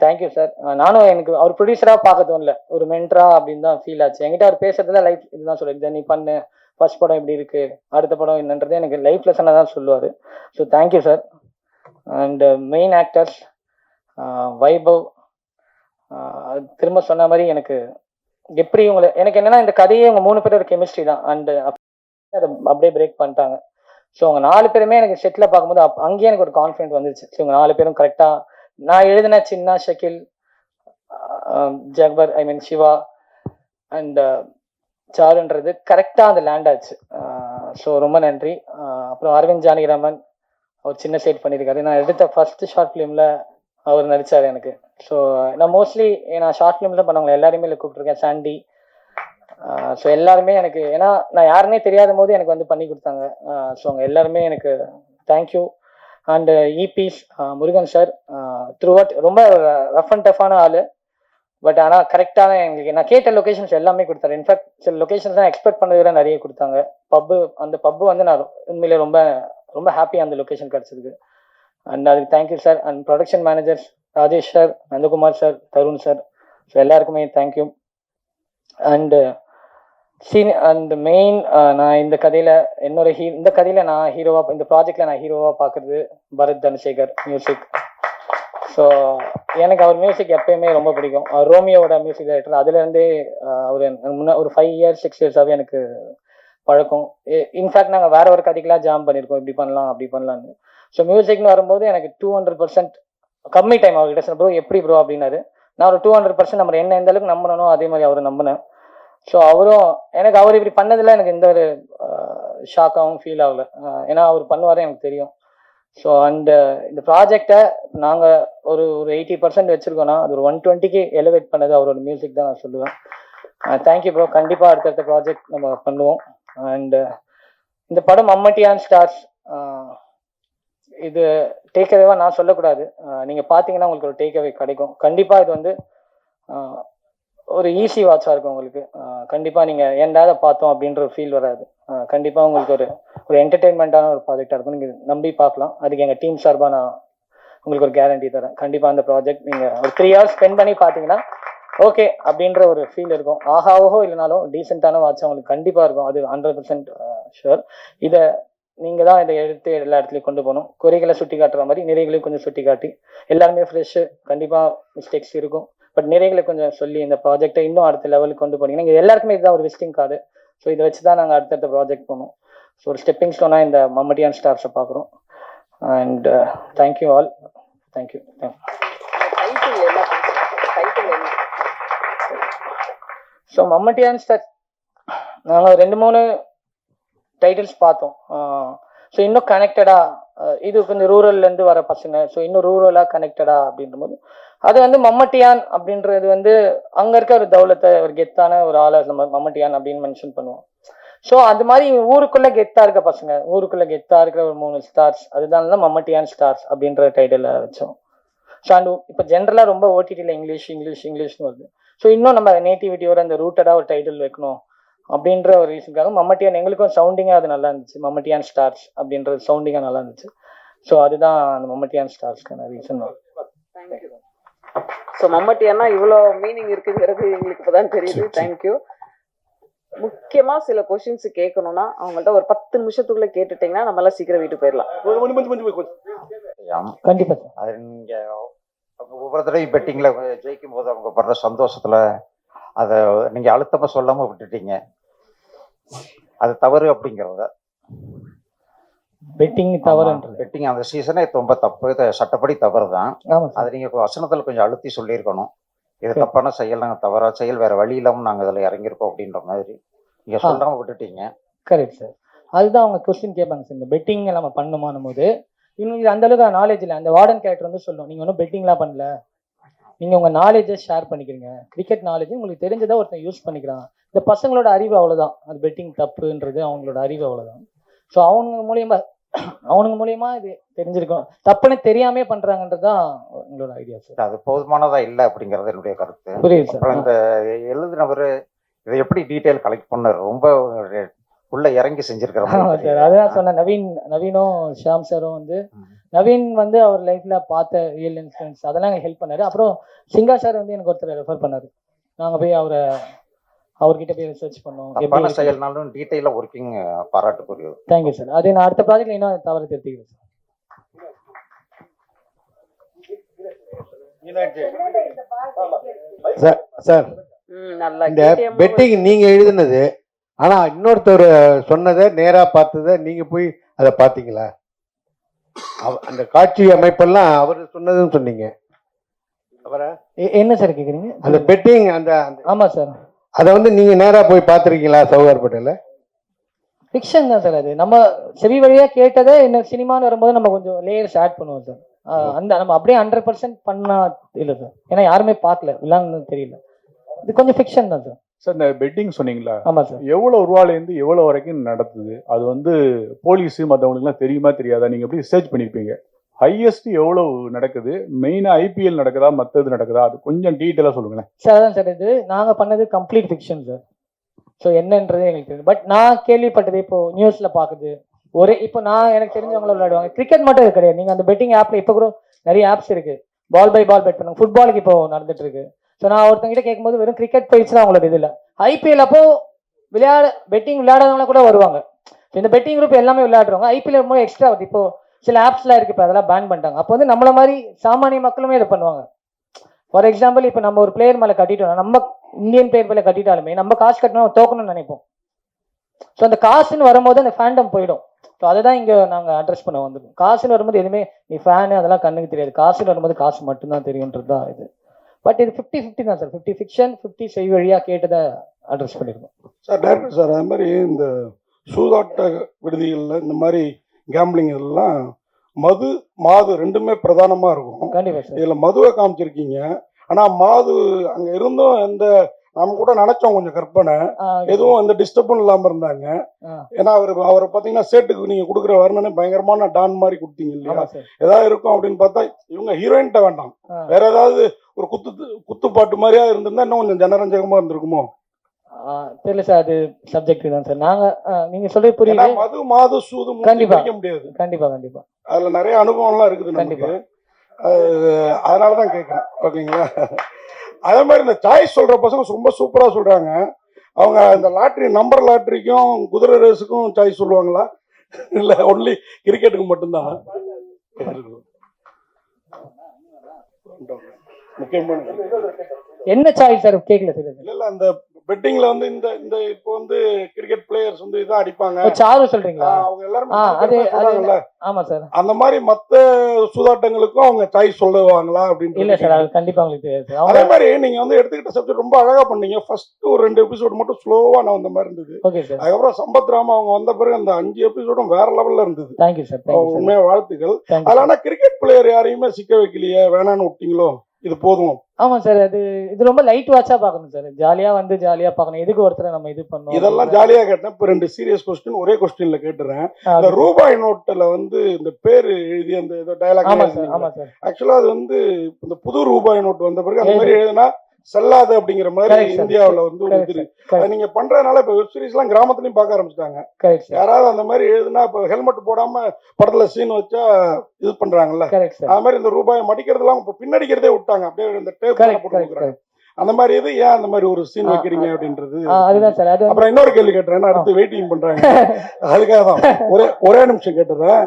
Thank you sir. நானும் எனக்கு அவர் ப்ரொடியூசராக பார்க்க தோணல, ஒரு மென்டரா அப்படின்னு தான் ஃபீல் ஆச்சு. என்கிட்ட அவர் பேசுறதுல லைஃப் இதுதான் சொல்லுது, நீ பண்ணு, ஃபர்ஸ்ட் படம் இப்படி இருக்கு, அடுத்த படம் என்னன்றது எனக்கு லைஃப் லெசனாக தான் சொல்லுவார். So thank you sir. And main actors Vaibhav, திரும்ப சொன்ன மாதிரி எனக்கு எப்படி எனக்கு என்னன்னா இந்த கதையே உங்க 3 பேரோட கெமிஸ்ட்ரி தான். அண்ட் அதை அப்படியே பிரேக் பண்ணிட்டாங்க. ஸோ அவங்க 4 பேருமே எனக்கு செட்டில் பார்க்கும்போது அங்கேயே எனக்கு ஒரு கான்ஃபிடென்ட் வந்துருச்சு. ஸோ உங்க 4 பேரும் கரெக்டாக நான் எழுதின சின்ன ஷக்கில், ஜக்பர், ஐ மீன் சிவா அண்ட் சாருன்றது கரெக்டாக அந்த லேண்ட் ஆச்சு. ஸோ ரொம்ப நன்றி. அப்புறம் அரவிந்த் ஜானகிராமன் அவர் சின்ன சைட் பண்ணியிருக்காரு. நான் எடுத்த ஃபர்ஸ்ட் ஷார்ட் ஃபிலிமில் அவர் நடித்தார் எனக்கு. ஸோ நான் மோஸ்ட்லி நான் ஷார்ட் ஃபிலிமில் பண்ணவங்க எல்லாருமே இல்லை கூப்பிட்ருக்கேன், சாண்டி. ஸோ எல்லாருமே எனக்கு, ஏன்னா நான் யாருன்னே தெரியாத போது எனக்கு வந்து பண்ணி கொடுத்தாங்க. ஸோ அவங்க எல்லாருமே எனக்கு thank you. And EPs Murugan sir through ரொம்ப ரஃப் அண்ட் டஃப்பான ஆள், பட் ஆனால் கரெக்டான எங்களுக்கு நான் கேட்ட லொக்கேஷன்ஸ் எல்லாமே கொடுத்தாரு. இன்ஃபேக்ட் சில லொக்கேஷன்ஸ் தான் எக்ஸ்பெக்ட் பண்ணதை விட நிறைய கொடுத்தாங்க. அந்த பப்பு வந்து நான் உண்மையிலே ரொம்ப ரொம்ப ஹாப்பி அந்த லொக்கேஷன் கிடச்சதுக்கு. அண்ட் அதுக்கு thank you sir. And production managers Rajesh sir, Nandakumar sir, Tharun sir, so எல்லாருக்குமே தேங்க்யூ. அண்டு அண்ட் மெயின் நான் இந்த கதையில் இந்த கதையில் நான் ஹீரோவாக, இந்த ப்ராஜெக்டில் நான் ஹீரோவாக பார்க்குறது பரத் தனசேகர் மியூசிக். ஸோ எனக்கு அவர் மியூசிக் எப்பயுமே ரொம்ப பிடிக்கும். ரோமியோட மியூசிக் டைரக்டர், அதுலேருந்தே அவர் முன்னே ஒரு 5 years 6 yearsஆகவே எனக்கு பழக்கம். இன்ஃபேக்ட் நாங்கள் வேற ஒரு கதைக்கெலாம் ஜாம் பண்ணியிருக்கோம், இப்படி பண்ணலாம் அப்படி பண்ணலான்னு. ஸோ மியூசிக்னு வரும்போது எனக்கு 200% கம்மி டைம் அவர்கிட்ட சொன்ன, ப்ரோ எப்படி ப்ரோ அப்படின்னாரு. நான் ஒரு 200% நம்ம என்ன எந்த அளவுக்கு நம்பணும் அதே மாதிரி அவரை நம்பினேன். ஸோ அவரும் எனக்கு அவர் இப்படி பண்ணதில் எனக்கு எந்த ஒரு ஷாக்காகவும் ஃபீல் ஆகலை, ஏன்னா அவர் பண்ணுவார் எனக்கு தெரியும். ஸோ இந்த ப்ராஜெக்டை நாங்கள் ஒரு 80% வச்சுருக்கோன்னா அது ஒரு 120க்கு எலிவேட் பண்ணது அவரோட மியூசிக் தான் நான் சொல்லுவேன். Thank you bro. கண்டிப்பாக அடுத்தடுத்த ப்ராஜெக்ட் நம்ம பண்ணுவோம். அண்ட் இந்த படம் மம்மட்டியான் ஸ்டார்ஸ், இது டேக்அவேவாக நான் சொல்லக்கூடாது, நீங்கள் பார்த்தீங்கன்னா உங்களுக்கு ஒரு டேக்அவே கிடைக்கும். கண்டிப்பாக இது வந்து ஒரு ஈஸி வாட்சாக இருக்கும் உங்களுக்கு. கண்டிப்பாக நீங்கள் ஏன்டாத பார்த்தோம் அப்படின்ற ஒரு ஃபீல் வராது. கண்டிப்பாக உங்களுக்கு ஒரு என்டர்டெயின்மெண்ட்டான ஒரு ப்ராஜெக்டாக இருக்கும். நீங்கள் நம்பி பார்க்கலாம். அதுக்கு எங்கள் டீம் சார்பாக நான் உங்களுக்கு ஒரு கேரண்டி தரேன். கண்டிப்பாக அந்த ப்ராஜெக்ட் நீங்கள் ஒரு 3 hours ஸ்பெண்ட் பண்ணி பார்த்தீங்கன்னா ஓகே அப்படின்ற ஒரு ஃபீல் இருக்கும். ஆஹாவோ இல்லைனாலும் டீசெண்டான வாட்ச் உங்களுக்கு கண்டிப்பாக இருக்கும், அது 100% ஷுர். இதை நீங்கள் தான் இதை எடுத்து எல்லா இடத்துலையும் கொண்டு போகணும். குறைகளை சுட்டி காட்டுற மாதிரி நிறைகளையும் கொஞ்சம் சுட்டி காட்டி, எல்லாருமே ஃப்ரெஷ்ஷு, கண்டிப்பாக மிஸ்டேக்ஸ் இருக்கும், பட் நிறைகளை கொஞ்சம் சொல்லி இந்த ப்ராஜெக்டை இன்னும் அடுத்த லெவலுக்கு கொண்டு போனீங்கன்னா இங்கே எல்லாருக்குமே இதுதான் ஒரு விசிட்டிங் கார்டு. ஸோ இதை வச்சு தான் நாங்கள் அடுத்தடுத்த ப்ராஜெக்ட் போகணும். ஸோ ஒரு ஸ்டெப்பிங் ஸ்டோனாக இந்த மம்மட்டியான் ஸ்டார்ஸை பார்க்குறோம். And thank you all. Thank you. So Mammattiyan star நாங்கள் 2-3 டைட்டில்ஸ் பார்த்தோம். ஸோ இன்னும் கனெக்டடாக, இது கொஞ்சம் ரூரல்லேருந்து வர பசங்க, ஸோ இன்னும் ரூரலாக கனெக்டடாக அப்படின்ற போது அது வந்து மம்மட்டியான் அப்படின்றது வந்து அங்கே இருக்க ஒரு தௌலத்தை ஒரு கெத்தான ஒரு ஆளை நம்ம மம்மட்டியான் அப்படின்னு மென்ஷன் பண்ணுவோம். ஸோ அது மாதிரி ஊருக்குள்ளே கெத்தாக இருக்க பசங்க, ஊருக்குள்ளே கெத்தாக இருக்கிற ஒரு 3 ஸ்டார்ஸ், அதுதான் மம்மட்டியான் ஸ்டார்ஸ் அப்படின்ற டைட்டில் வச்சோம். ஸோ அண்ட் இப்போ ஜென்ரலாக ரொம்ப ஓடிடியில் இங்கிலீஷ்னு வருது. ஸோ இன்னும் நம்ம நேட்டிவிட்டியோட அந்த ரூட்டடாக ஒரு டைட்டில் வைக்கணும் அப்படின்ற ஒரு ரீசனுக்காக மம்மட்டியான், எங்களுக்கும் சவுண்டிங்காக அது நல்லா இருந்துச்சு, மம்மட்டியான் ஸ்டார்ஸ் அப்படின்றது சவுண்டிங்காக நல்லா இருந்துச்சு. ஸோ அதுதான் அந்த மம்மட்டியான் ஸ்டார்ஸ்க்கான ரீசன். ஸோ மம்மட்டியானா இவ்வளோ மீனிங் இருக்குங்கிறது எங்களுக்கு இப்போதான் தெரியுது. தேங்க்யூ. முக்கியமா சில கொஸ்டின்ஸ் கேட்கணும்னா அவங்கள்ட்ட ஒரு 10 நிமிஷத்துக்குள்ள கேட்டுட்டீங்கன்னா நம்ம எல்லாம் சீக்கிரம் வீட்டுக்கு போயிடலாம். கண்டிப்பா அது நீங்க ஒவ்வொரு தடவை பெட்டிங்ல ஜெயிக்கும் போது அவங்க படுற சந்தோஷத்துல அதை நீங்க அழுத்தமா சொல்லாம விட்டுட்டீங்க, அது தவறு அப்படிங்கிறத. பெட்டிங் தவறு, பெட்டிங் அந்த சீசனே ரொம்ப தப்பு, சட்டப்படி தவறு தான். அது நீங்க வசனத்துல கொஞ்சம் அழுத்தி சொல்லியிருக்கணும். இது தப்பான செயல், நாங்கள் தவறான செயல், வேற வழி இல்லாமல் நாங்கள் இதில் இறங்கியிருக்கோம் அப்படின்ற மாதிரி நீங்க சொல்லாம விட்டுட்டீங்க. Correct sir. அதுதான் அவங்க கொஸ்டின் கேட்பாங்க சார், இந்த பெட்டிங் நம்ம பண்ணுமானும் போது இவங்களுக்கு அந்த அளவுக்கு நாலேஜ் இல்லை. அந்த வார்டன் கேரக்டர் வந்து சொல்லும், நீங்கள் ஒன்றும் பெட்டிங்லாம் பண்ணல, நீங்கள் உங்கள் நாலேஜை ஷேர் பண்ணிக்கிறீங்க, கிரிக்கெட் நாலேஜ் உங்களுக்கு தெரிஞ்சதை ஒருத்தன் யூஸ் பண்ணிக்கிறான். இந்த பசங்களோட அறிவு அவ்வளோதான், அது பெட்டிங் தப்புன்றது அவங்களோட அறிவு அவ்வளோதான். ஸோ அவனுங்க மூலியமா இது தெரிஞ்சிருக்கும், தப்புன்னு தெரியாமே பண்றாங்கன்றது தான் உங்களோட ஐடியா சார். அது போதுமானதா இல்லை அப்படிங்கிறது என்னுடைய கருத்து. புரியுது சார். அப்புறம் இந்த எழுதினவர் இதை எப்படி டீட்டெயில் கலெக்ட் பண்ணார், ரொம்ப உள்ள இறங்கி செஞ்சிருக்கிற சார். அதான் சொன்ன நவீனும் ஷியாம் சாரும் வந்து நவீன் வந்து அவர் லைஃப்ல பார்த்த ரியல் இன்சிடென்ட்ஸ் அதெல்லாம் எனக்கு ஹெல்ப் பண்ணாரு. அப்புறம் சிங்கா சார் வந்து எனக்கு ஒருத்தர் ரெஃபர் பண்ணாரு, நாங்க போய் அவர்கிட்ட போய் ரிசர்ச் பண்ணோம். தப்பான செயல்னாலும் டீட்டெயிலாக ஒர்க்கிங் பாராட்டுக்குரியது. Thank you sir. அது நான் அடுத்த ப்ராஜெக்ட்ல இன்னும் தவறு திருத்திக்கிறேன் சார். சார், நல்லா இந்த பெட்டிங் நீங்க எழுதுனது, ஆனா இன்னொருத்தர் சொன்னதை நேரா பார்த்ததை நீங்க போய் அதை பார்த்தீங்களா? அந்த காட்சி அமைப்பெல்லாம் அவர் சொன்னதுன்னு சொன்னீங்க. என்ன சார் கேக்குறீங்க? அந்த பெட்டிங் அந்த ஆமா சார், அதை வந்து நீங்க நேரா போய் பார்த்துருக்கீங்களா சௌகார்பேட்டையில? ஃபிக்ஷன் தான் சார். அது நம்ம செவி வழியா கேட்டதை என்ன சினிமான்னு வரும்போது நம்ம கொஞ்சம் லேயர்ஸ் ஆட் பண்ணுவோம் சார். அந்த நம்ம அப்படியே 100% பண்ணா இல்லை சார், ஏன்னா யாருமே பார்க்கல, வில்லான்னு தெரியல. இது கொஞ்சம் ஃபிக்ஷன் தான் சார். சார், இந்த பெட்டிங் சொன்னீங்களா? ஆமா சார். எவ்வளவு ரூபாலேருந்து எவ்வளவு வரைக்கும் நடத்துது? அது வந்து போலீஸ் மற்றவங்களுக்குலாம் தெரியுமா தெரியாதா? நீங்க எப்படி ரிசர்ச் பண்ணிருப்பீங்க? ஹையஸ்ட் எவ்வளவு நடக்குது? மெயினா ஐபிஎல் நடக்குதா, மற்றது நடக்குதா? அது கொஞ்சம் டீட்டெயிலாக சொல்லுங்களேன் சார். அதான் சார், இது நாங்கள் பண்ணது கம்ப்ளீட் ஃபிக்ஷன் சார். ஸோ என்னன்றது எங்களுக்கு தெரியும். பட் நான் கேள்விப்பட்டது இப்போ நியூஸ்ல பார்க்குது இப்போ நான் எனக்கு தெரிஞ்சவங்கள விளையாடுவாங்க. கிரிக்கெட் மட்டும் இது கிடையாது, நீங்கள் அந்த பெட்டிங் ஆப்ல இப்போ கூட நிறைய ஆப்ஸ் இருக்கு. பால் பை பால் பெட் பண்ணுங்க, ஃபுட்பாலுக்கு இப்போ நடந்துட்டு இருக்கு. ஸோ நான் ஒருத்தங்கிட்ட கேட்கும்போது வெறும் கிரிக்கெட் போயிடுச்சுன்னா அவங்களோட இது இல்லை. ஐபிஎல் அப்போ பெட்டிங் விளையாடாதவங்க கூட வருவாங்க. இந்த பெட்டிங் குரூப் எல்லாமே விளையாடுறவங்க ஐபிஎல் ரொம்ப எக்ஸ்ட்ரா வருது. இப்போ சில ஆப்ஸ்லாம் இருக்கு, இப்போ அதெல்லாம் பேன் பண்ணிட்டாங்க. அப்போ வந்து நம்மள மாதிரி சாமானிய மக்களுமே இதை பண்ணுவாங்க. ஃபார் எக்ஸாம்பிள், இப்போ நம்ம ஒரு பிளேயர் மேலே கட்டிட்டோம், நம்ம இந்தியன் பிளேயர் மேலே கட்டிட்டாலுமே நம்ம காசு கட்டணும், தோக்கணும்னு நினைப்போம். ஸோ அந்த காசுன்னு வரும்போது அந்த ஃபேண்டம் போயிடும். ஸோ அதை தான் இங்கே நாங்கள் அட்ரஸ் பண்ண வந்துருக்கோம். காசுன்னு வரும்போது எதுவுமே நீ ஃபேனு அதெல்லாம் கண்ணுக்கு தெரியாது, காசுன்னு வரும்போது காசு மட்டும்தான் தெரியுன்றது தான் இது. பட் இது 50-50 தான் சார். 50 ஃபிக்ஷன், 50 செய் வழியாக கேட்டதை அட்ரஸ் பண்ணியிருக்கோம் சார். டேரக்டர் சார், அது மாதிரி இந்த சூதாட்ட விடுதிகளில் இந்த மாதிரி கேம்பிளிங் இதெல்லாம் மாது ரெண்டுமே பிரதானமாக இருக்கும். கண்டிப்பாக சார். இதில் மதுவை காமிச்சிருக்கீங்க, ஆனால் மாது அங்கே இருந்தும் எந்த நம்ம கூட நினைச்சோம் கொஞ்சம் கற்பனை, எதுவும் எந்த டிஸ்டர்பும் இல்லாமல் இருந்தாங்க. ஏன்னா அவரை பார்த்தீங்கன்னா சேட்டுக்கு நீங்கள் கொடுக்குற வர்ணனை பயங்கரமான டான் மாதிரி கொடுத்தீங்க இல்லையா? ஏதாவது இருக்கும் அப்படின்னு பார்த்தா இவங்க ஹீரோயின்ட்ட வேண்டாம், வேற ஏதாவது ஒரு குத்துப்பாட்டு மாதிரியா இருந்திருந்தா இன்னும் கொஞ்சம் ஜனரஞ்சகமா இருந்திருக்குமோ? தெரியல சார், அது சப்ஜெக்ட் தான் சார். நீங்க சொல்றது புரியுது. மாது சூது கண்டிப்பா முடியாது. கண்டிப்பா அதுல நிறைய அனுபவம்லாம் இருக்குது நமக்கு, அதனாலதான் கேட்கறேன். ஓகேங்களா? அதே மாதிரி இந்த சாய்ஸ் சொல்ற பசங்க ரொம்ப சூப்பரா சொல்றாங்க. அவங்க இந்த நம்பர் லாட்டரிக்கும் குதிரை ரேஸுக்கும் சாய்ஸ் சொல்லுவாங்களா, இல்ல ஒன்லி கிரிக்கெட்டுக்கு மட்டும்தான்? முக்கியமான என்ன சாய்ஸ் சார் கேட்கல சார். இல்ல அந்த பெட்டிங்ல வந்து இந்த இப்போ வந்து கிரிக்கெட் பிளேயர்ஸ் வந்து இதான் அடிப்பாங்க, சாரு சொல்றீங்களா? அவங்க எல்லாரும் ஆமா சார். அந்த மாதிரி மத்த சூதாட்டங்களுக்கும் அவங்க சாய்ஸ் சொல்லுவாங்களா அப்படின்னு? இல்ல சார், அது கண்டிப்பா உங்களுக்கு தெரியாது. அதே மாதிரி நீங்க வந்து எடுத்துக்கிட்ட சப்ஜெக்ட் ரொம்ப அழகா பண்ணீங்க. ஃபர்ஸ்ட் ஒரு 2 எபிசோடு மட்டும் ஸ்லோவா நான் வந்த மாதிரி இருந்தது. Okay sir. அதுக்கப்புறம் சம்பத் ராம அவங்க வந்த பிறகு அந்த 5 எபிசோடும் வேற லெவல்ல இருந்தது. Thank you sir. உண்மையா வாழ்த்துக்கள். அதனால கிரிக்கெட் பிளேயர் யாரையுமே சிக்க வைக்கலையே, வேணான்னு விட்டீங்களோ? இது போதும். ஆமா சார், இது ரொம்ப லைட் வாட்சா பார்க்கணும் சார். ஜாலியா பார்க்கணும். எதுக்கு ஒருத்தரை நம்ம இது பண்ணோம்? இதெல்லாம் ஜாலியா கேட்டேன். இப்போ 2 சீரியஸ் கொஸ்டின் ஒரே கொஸ்டின்ல கேட்டுறேன். இந்த ரூபாய் நோட்டுல வந்து இந்த பேரு எழுதி அந்த ஏதோ டயலாக், ஆக்சுவலா அது வந்து இந்த புது ரூபாய் நோட்டு வந்த பிறகு அந்த மாதிரி எழுதுனா செல்லாது அப்படிங்கிற மாதிரி இந்தியாவில் வந்து ஒரு இது. அது நீங்க பண்றதுனால இப்ப வெப் சீரிஸ் எல்லாம் கிராமத்துலயும் பார்க்க ஆரம்பிச்சிட்டாங்க. யாராவது அந்த மாதிரி எழுதுனா இப்ப ஹெல்மெட் போடாம படத்துல சீன் வச்சா இது பண்றாங்கல்ல, அது மாதிரி இந்த ரூபாயை மடிக்கிறதுலாம் இப்ப பின்னடிக்கிறதே விட்டாங்க, அப்படியே இந்த டேப் போட்டு கொடுக்குறாங்க. அந்த மாதிரி இது ஏன் அந்த மாதிரி ஒரு சீன் வைக்கிறீங்க அப்படின்றது. அப்புறம் இன்னொரு கேள்வி கேட்டுறேன், அடுத்து வெயிட்டிங் பண்றாங்க, அதுக்காக தான் ஒரே நிமிஷம் கேட்டுறேன்.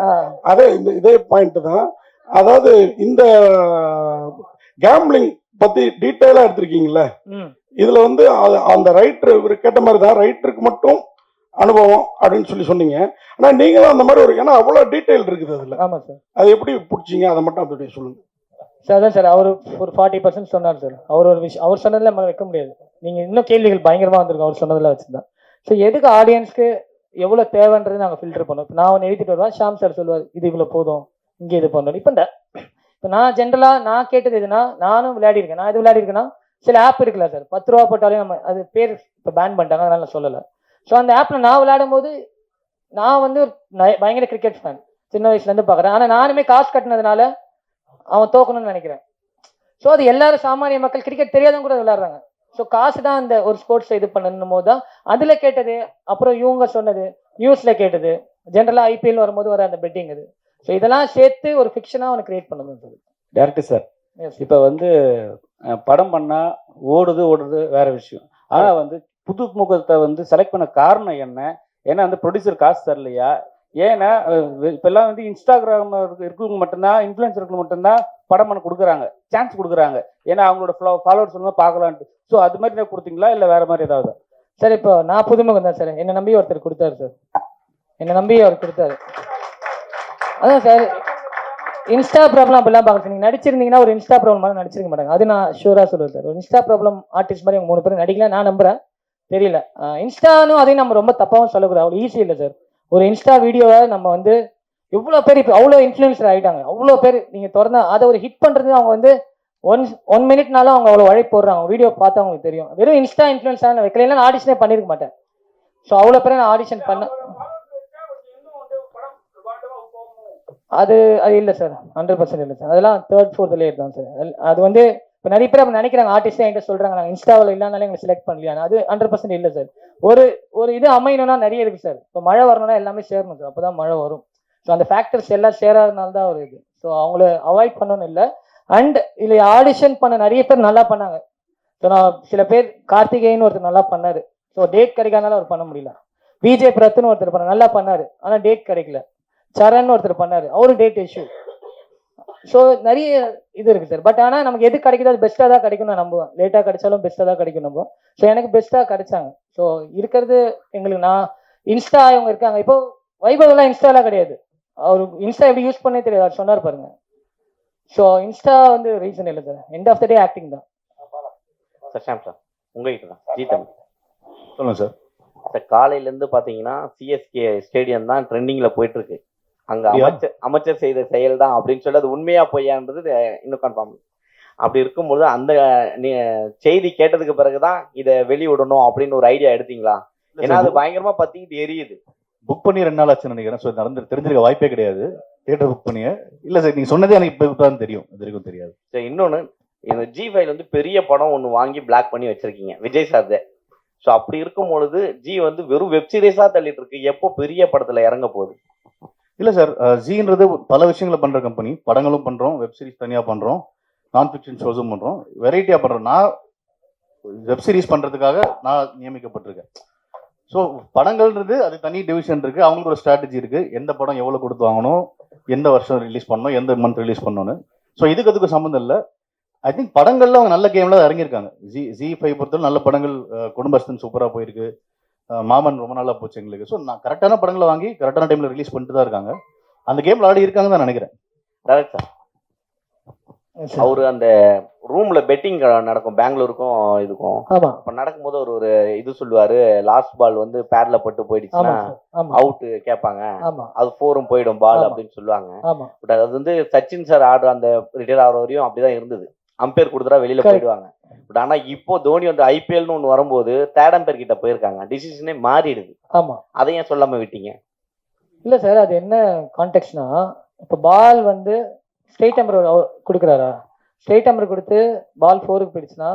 அதே இதே பாயிண்ட் தான். அதாவது இந்த கேம்பிளிங் பத்தி டீட்டெயிலா எடுத்திருக்கீங்கல்ல, இதுல வந்து அந்த ரைட்டர் கேட்ட மாதிரி தான், ரைட்டருக்கு மட்டும் அனுபவம் அப்படின்னு சொன்னீங்க. ஆனா நீங்களும் அந்த மாதிரி ஒரு, ஏன்னா அவ்வளவு டீட்டெயில் இருக்குது அதுல, அது எப்படி பிடிச்சிங்க அதை மட்டும் அப்படி சொல்லுங்க சார் அதான் சார் அவர் ஒரு 40% சொன்னார் சார். அவர் ஒரு விஷயம் அவர் சொன்னதில் நம்ம வைக்க முடியாது. நீங்கள் இன்னும் கேள்விகள் பயங்கரமாக வந்திருக்கும் அவர் சொன்னதில் வச்சுருந்தா. ஸோ எதுக்கு ஆடியன்ஸ்க்கு எவ்வளோ தேவைன்றது நாங்கள் ஃபில்டர் பண்ணோம். இப்போ நான் ஒன்று எழுதிட்டு வருவேன், ஷாம் சார் சொல்லுவார் இது இவ்வளோ போதும், இங்கே இது பண்ணணும். இப்போ நான் ஜென்ரலாக நான் கேட்டது எதுனா, நானும் விளையாடிருக்கேன். நான் எது விளையாடிருக்கேன்னா, சில ஆப் இருக்குல்ல சார், 10 ரூபா போட்டாலே நம்ம அது பேர் இப்போ பேன் பண்ணிட்டாங்க, அதனால நான் சொல்லலை. ஸோ அந்த ஆப்பில் நான் விளையாடும் போது நான் வந்து ஒரு பயங்கர கிரிக்கெட் ஃபேன், சின்ன வயசுலேருந்து பார்க்குறேன். ஆனால் நானுமே காசு கட்டினதுனால அவன் தோக்கணும்னு நினைக்கிறேன். ஸோ அது எல்லாரும் சாமானிய மக்கள் கிரிக்கெட் தெரியாதவங்க கூட விளையாடுறாங்க. ஸோ காசு தான் அந்த ஒரு ஸ்போர்ட்ஸை இது பண்ணணும் போது தான் அதில் கேட்டது. அப்புறம் இவங்க சொன்னது, நியூஸில் கேட்டது, ஜென்ரலாக ஐபிஎல் வரும்போது வர அந்த பெட்டிங் இது. ஸோ இதெல்லாம் சேர்த்து ஒரு ஃபிக்ஷனாக அவனை கிரியேட் பண்ணணும் சொல்லி. டேரக்டர் சார், இப்போ வந்து படம் பண்ணால் ஓடுது வேற விஷயம். ஆனால் வந்து புது முகத்தை வந்து செலக்ட் பண்ண காரணம் என்ன? ஏன்னா அந்த ப்ரொடியூசர் காசு தரலையா? ஏன்னா இப்பெல்லாம் வந்து இன்ஸ்டாகிராம் இருக்கவங்க மட்டும்தான், இன்ஃப்ளூயன்சருக்கு மட்டும்தான் படம் பண்ண கொடுக்குறாங்க, சான்ஸ் கொடுக்குறாங்க. ஏன்னா அவங்களோட ஃபாலோவர்ஸ் வந்து பார்க்கலான்ட்டு. ஸோ அது மாதிரி தான் கொடுத்தீங்களா இல்லை வேற மாதிரி ஏதாவது? சார் இப்போ நான் புதுமுகம் தான் சார், என்னை நம்பி ஒருத்தர் கொடுத்தாரு சார், என்னை நம்பி அவர் கொடுத்தாரு. அதான் சார், இன்ஸ்டா ப்ராப்ளம் அப்படிலாம் பார்க்குறது. நீங்கள் நடிச்சிருந்தீங்கன்னா ஒரு இன்ஸ்டா ப்ராப்ளம் மாதிரி நடிச்சிருக்க மாட்டாங்க, அது நான் ஷூராக சொல்லுவேன் சார். ஒரு இன்ஸ்டா ப்ராப்ளம் ஆர்டிஸ்ட் மாதிரி அவங்க 3 பேரும் நடிக்கல, நான் நம்புறேன். தெரியல, இன்ஸ்டானும் அதையும் நம்ம ரொம்ப தப்பாகவும் சொல்லக்கூடாது, அவ்வளோ ஈஸி இல்லை சார். ஒரு இன்ஸ்டா வீடியோவை நம்ம வந்து எவ்வளோ பேர் இப்போ அவ்வளோ இன்ஃப்ளூயன்சர் ஆகிட்டாங்க, அவ்வளோ பேர் நீங்கள் திறந்தா அதை ஒரு ஹிட் பண்ணுறது. அவங்க வந்து ஒன் மினிட்னாலும் அவங்க அவ்வளோ உழைப்பு போடுறாங்க, வீடியோ பார்த்தா அவங்களுக்கு தெரியும். வெறும் இன்ஸ்டா இன்ஃப்ளூயன்ஸாக வைக்கலாம், நான் ஆடிஷனே பண்ணியிருக்க மாட்டேன். ஸோ அவ்வளோ பேரை நான் ஆடிஷன் பண்ணேன். அது இல்லை சார், 100% இல்லை சார். அதெல்லாம் 3rd 4th லேயர் தான் சார். அது வந்து இப்போ நிறைய பேர் அப்படி நினைக்கிறாங்க, ஆர்டிஸ்டே என்கிட்ட சொல்கிறாங்க நாங்கள் இன்ஸ்டாவில் இல்லைனாலே எங்களை செலக்ட் பண்ணலையா. அது 100% இல்லை சார். ஒரு இது அமையணும்னா நிறைய இருக்குது சார். இப்போ மழை வரணும்னா எல்லாமே சேரணும் சார், அப்போ தான் மழை வரும். ஸோ அந்த ஃபேக்டர்ஸ் எல்லாம் சேராதனால தான் ஒரு இது. ஸோ அவங்கள அவாய்ட் பண்ணணும்னு இல்லை. அண்ட் இல்லை, ஆடிஷன் பண்ண நிறைய பேர் நல்லா பண்ணாங்க. ஸோ நான் சில பேர், கார்த்திகேயன் ஒருத்தர் நல்லா பண்ணார், ஸோ டேட் கிடைக்காதனால அவர் பண்ண முடியல. விஜய் பிரத்துன்னு ஒருத்தர் பண்ண நல்லா பண்ணார், ஆனால் டேட் கிடைக்கல. சரண் ஒருத்தர் பண்ணார், அவரு டேட் இஷ்யூ. ஸோ நிறைய இது இருக்குது சார். பட் ஆனால் நமக்கு எது கிடைக்குதோ அது பெஸ்ட்டாக தான் கிடைக்கும் நான் நம்புவேன். லேட்டாக கிடைச்சாலும் பெஸ்ட்டாக தான் கிடைக்கும் நம்புவேன். ஸோ எனக்கு பெஸ்ட்டாக கிடைச்சாங்க. ஸோ இருக்கிறது எங்களுக்கு, நான் இன்ஸ்டா இவங்க இருக்காங்க. இப்போ வைபவெல்லாம் இன்ஸ்டாலாம் கிடையாது, அவர் இன்ஸ்டா எப்படி யூஸ் பண்ணே தெரியாது, அவர் சொன்னார் பாருங்க. ஸோ இன்ஸ்டா வந்து ரீசன் இல்லை sir, end of the day acting தான் சார். ஷாம் சார், உங்ககிட்ட தான் ஜீதம் சொல்லுங்கள் சார். சார் காலையிலேருந்து பார்த்தீங்கன்னா சிஎஸ்கே ஸ்டேடியம் தான் ட்ரெண்டிங்கில் போயிட்டுருக்கு. அங்கே அமைச்சர் செய்த செயல் தான் அப்படின்னு சொல்லி அது உண்மையா பொய்யான்றது இன்னும் கன்ஃபார்ம். அப்படி இருக்கும்போது அந்த செய்தி கேட்டதுக்கு பிறகுதான் இதை வெளியிடணும் அப்படின்னு ஒரு ஐடியா எடுத்தீங்களா? ஏன்னா அது பயங்கரமா பத்திக்கிட்டு எரியுது. புக் பண்ணி 2 நாள் ஆச்சுன்னு நினைக்கிறேன். ஸோ தெரிஞ்சிருக்க வாய்ப்பே கிடையாது, தியேட்டர் புக் பண்ணிய. இல்லை சார், நீங்கள் சொன்னதே எனக்கு இப்போ தான் தெரியும், இது வரைக்கும் தெரியாது. சரி, இன்னொன்று, இந்த G5 வந்து பெரிய படம் ஒன்று வாங்கி பிளாக் பண்ணி வச்சிருக்கீங்க, விஜய் சார். ஸோ அப்படி இருக்கும் பொழுது ஜி வந்து வெறும் வெப் சீரிஸாக தள்ளிட்டு இருக்கு, எப்போ பெரிய படத்தில் இறங்க போகுது? இல்லை சார், ஜீன்றது பல விஷயங்களை பண்ணுற கம்பெனி. படங்களும் பண்ணுறோம், வெப் சீரிஸ் தனியாக பண்ணுறோம், நான் ஃபிக்ஷன் ஷோஸும் பண்ணுறோம், வெரைட்டியாக பண்ணுறோம். நான் வெப் சீரிஸ் பண்ணுறதுக்காக நான் நியமிக்கப்பட்டிருக்கேன். ஸோ படங்கள்ன்றது அது தனி டிவிஷன் இருக்குது, அவங்களுக்கு ஒரு ஸ்ட்ராட்டஜி இருக்குது. எந்த படம் எவ்வளோ கொடுத்து வாங்கணும், எந்த வருஷம் ரிலீஸ் பண்ணணும், எந்த மந்த் ரிலீஸ் பண்ணணும்னு. ஸோ அதுக்கு சம்மந்தம் இல்லை. ஐ திங்க் படங்கள்ல அவங்க நல்ல கேம்ல இறங்கியிருக்காங்க. G5 பொறுத்தவரை நல்ல படங்கள், குடும்பஸ்தன் சூப்பராக போயிருக்கு, மாமன் ரொம்ப நல்லா போச்சு எங்களுக்கு. ஸோ நான் கரெக்டான படங்களை வாங்கி கரெக்டான டைம்ல ரிலீஸ் பண்ணிட்டு தான் இருக்காங்க. அந்த கேம்ல ஆடி இருக்காங்க தான் நினைக்கிறேன். அவரு அந்த ரூம்ல பெட்டிங் நடக்கும், பெங்களூருக்கும் இதுக்கும். அப்ப நடக்கும்போது ஒரு இது சொல்லுவாரு, லாஸ்ட் பால் வந்து பேட்ல பட்டு போயிடுச்சுன்னா அவுட் கேட்பாங்க, அது 4ம் போயிடும் பால் அப்படின்னு சொல்லுவாங்க. பட் அது வந்து சச்சின் சார் ஆடுற அந்த ரிட்டையர் ஆகிற வரையும் அப்படிதான் இருந்தது, அம்பையர் கொடுத்துட்டா வெளியில போயிடுவாங்க. பட் ஆனா இப்போ தோனி வந்து ஐபிஎல்னு ஒன்று வரும்போது 3rd அம்பையர் கிட்ட போயிருக்காங்க, டிசிஷனே மாறிடுது. அதை ஏன் சொல்லாம விட்டீங்க? இல்லை சார், அது என்ன கான்டெக்ட்னா, இப்போ பால் வந்து ஸ்ட்ரெயிட் அம்பர் கொடுக்குறாரா, ஸ்ட்ரெயிட் அம்பர் கொடுத்து பால் 4க்கு போயிடுச்சுன்னா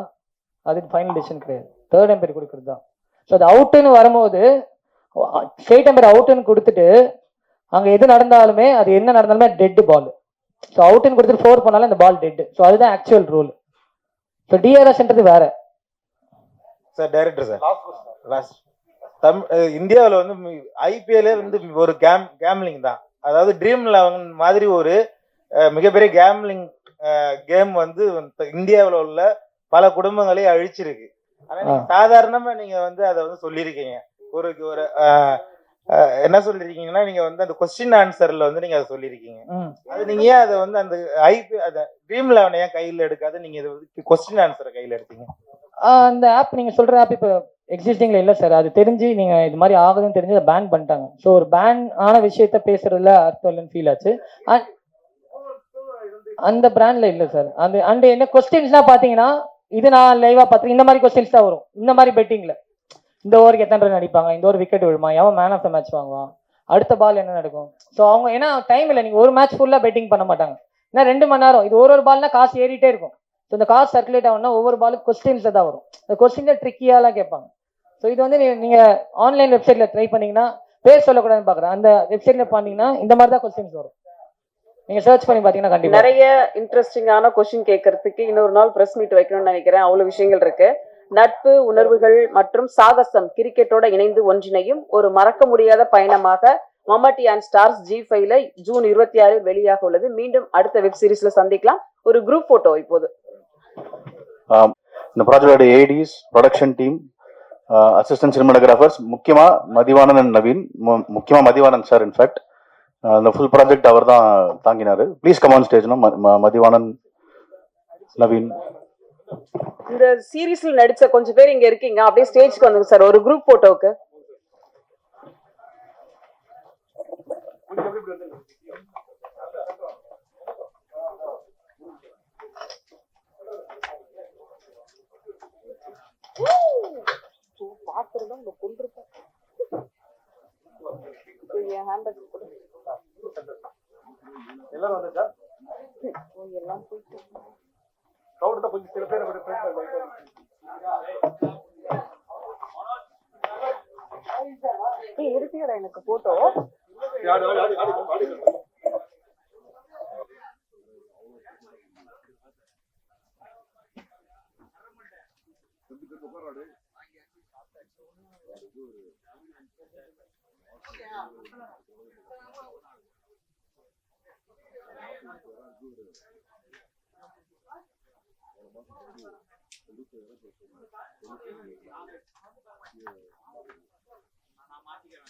அதுக்கு ஃபைனல் டிசிஷன் கிடையாது, 3rd அம்பையர் கொடுக்குறது தான். ஸோ அது அவுட்டுன்னு வரும்போது ஸ்ட்ரெயிட் அம்பையர் அவுட்டுன்னு கொடுத்துட்டு அங்கே எது நடந்தாலுமே, அது என்ன நடந்தாலுமே டெட்டு பால். ஸோ அவுட்டுன்னு கொடுத்துட்டு 4 பண்ணாலும் அந்த பால் டெட்டு. ஸோ அதுதான் ஆக்சுவல் ரூல். ஸோ டிஆர்எஸ்ன்றது வேற. சார் டைரக்டர் சார், இந்தியாவில் வந்து ஐபிஎல்லே வந்து ஒரு கேம்லிங் தான். அதாவது ட்ரீம் 11 மாதிரி ஒரு மிகப்பெரிய கேம்லிங் கேம் வந்து இந்தியாவில் உள்ள பல குடும்பங்களை அழிச்சிருக்கு. ஆனால் சாதாரணமாக நீங்கள் வந்து அதை வந்து சொல்லியிருக்கீங்க, ஒரு என்ன சொல்லிருக்கீங்கன்னா நீங்க வந்து அந்த கொஸ்டின் ஆன்சர்ல வந்து நீங்க அதை சொல்லியிருக்கீங்க. அது நீங்க ஏன் அதை வந்து அந்த அந்த ட்ரீம்11 ஏன் கையில் எடுக்காது, நீங்க இது கொஸ்டின் ஆன்சரை கையில் எடுத்தீங்க? அந்த ஆப் நீங்கள் சொல்கிற ஆப் இப்போ எக்ஸிஸ்டிங்கில் இல்லை சார். அது தெரிஞ்சு நீங்கள் இது மாதிரி ஆகுதுன்னு தெரிஞ்சு அதை பேன் பண்ணிட்டாங்க. ஸோ ஒரு பேன் ஆன விஷயத்த பேசுறதுல அர்த்தம் இல்லைன்னு ஃபீல் ஆச்சு. அந்த பிராண்ட்ல இல்லை சார். அந்த அண்ட் என்ன கொஸ்டின்ஸ்லாம் பார்த்தீங்கன்னா இது நான் லைவாக பார்த்துருக்கேன். இந்த மாதிரி கொஸ்டின்ஸ் தான் வரும். இந்த மாதிரி பெட்டிங்கில் இந்த ஓவருக்கு எத்தனை ரன் அடிப்பாங்க, இந்த ஒரு விக்கெட் விழுமா, எவன் மேன் ஆஃப் த மேட்ச் வாங்குவான், அடுத்த பால் என்ன நடக்கும். ஸோ அவங்க ஏன்னா டைம் இல்லை, நீங்கள் ஒரு மேட்ச் ஃபுல்லாக பெட்டிங் பண்ண மாட்டாங்க. ஏன்னா 2 மணி நேரம் இது ஒரு பால்னா காசு ஏறிட்டே இருக்கும். ஸோ இந்த காசு சர்க்குலேட் ஆகணும்னா ஒவ்வொரு பாலுக்கு கொஸ்டின்ஸில் தான் வரும். இந்த கொஸ்டின்ஸை ட்ரிக்கியாலாம் கேட்பாங்க. ஸோ இது வந்து நீங்கள் ஆன்லைன் வெப்சைட்டில் ட்ரை பண்ணிங்கன்னா பேர் சொல்லக்கூடாதுன்னு பார்க்குறேன். அந்த வெப்சைட்டில் பார்த்தீங்கன்னா இந்த மாதிரி தான் கொஸ்டின்ஸ் வரும். நீங்கள் சர்ச் பண்ணி பார்த்தீங்கன்னா கண்டிப்பாக நிறைய இன்ட்ரெஸ்டிங்கான கொஸ்டின் கேட்கறதுக்கு இன்னொரு நாள் பிரஸ் மீட் வைக்கணும்னு நினைக்கிறேன். அவ்வளவு விஷயங்கள் இருக்கு. நட்பு, உணர்வுகள் மற்றும் சாகசம் கிரிக்கெட்டோட இணைந்து ஒன்றிணையும் ஒரு மறக்க முடியாத பயணமாக மம்மாட்டி அண்ட் ஸ்டார்ஸ் G5ல ஜூன் 26 வெளியாக உள்ளது. மீண்டும் அடுத்த வெப் சீரிஸ்ல சந்திக்கலாம். ஒரு குரூப் போட்டோ இப்போது. இந்த ப்ராஜெக்டோட ADs, production team, assistant cinematographers, முக்கியமா மதிவாணன் அண்ட் நவீன், முக்கியமா மதிவாணன் சார். இன்ஃபேக்ட் இந்த ஃபுல் ப்ராஜெக்ட் அவர் தான் தாங்கினாரு. Please come on stage. Mathivanan, Naveen. இந்த சீரீஸ்ல நடிச்ச கொஞ்சம் பேர் இங்க இருக்கீங்க, அப்படியே ஸ்டேஜ்க்கு வந்துங்க சார் ஒரு குரூப் போட்டோக்கு. எல்லாரும் வந்துட்டா எல்லாம் போயிட்டு கவுண்டா கொஞ்சம் சில பேர் எடுத்துக்கடா எனக்கு போட்டோ. நான் மாத்திக்கிறேன்.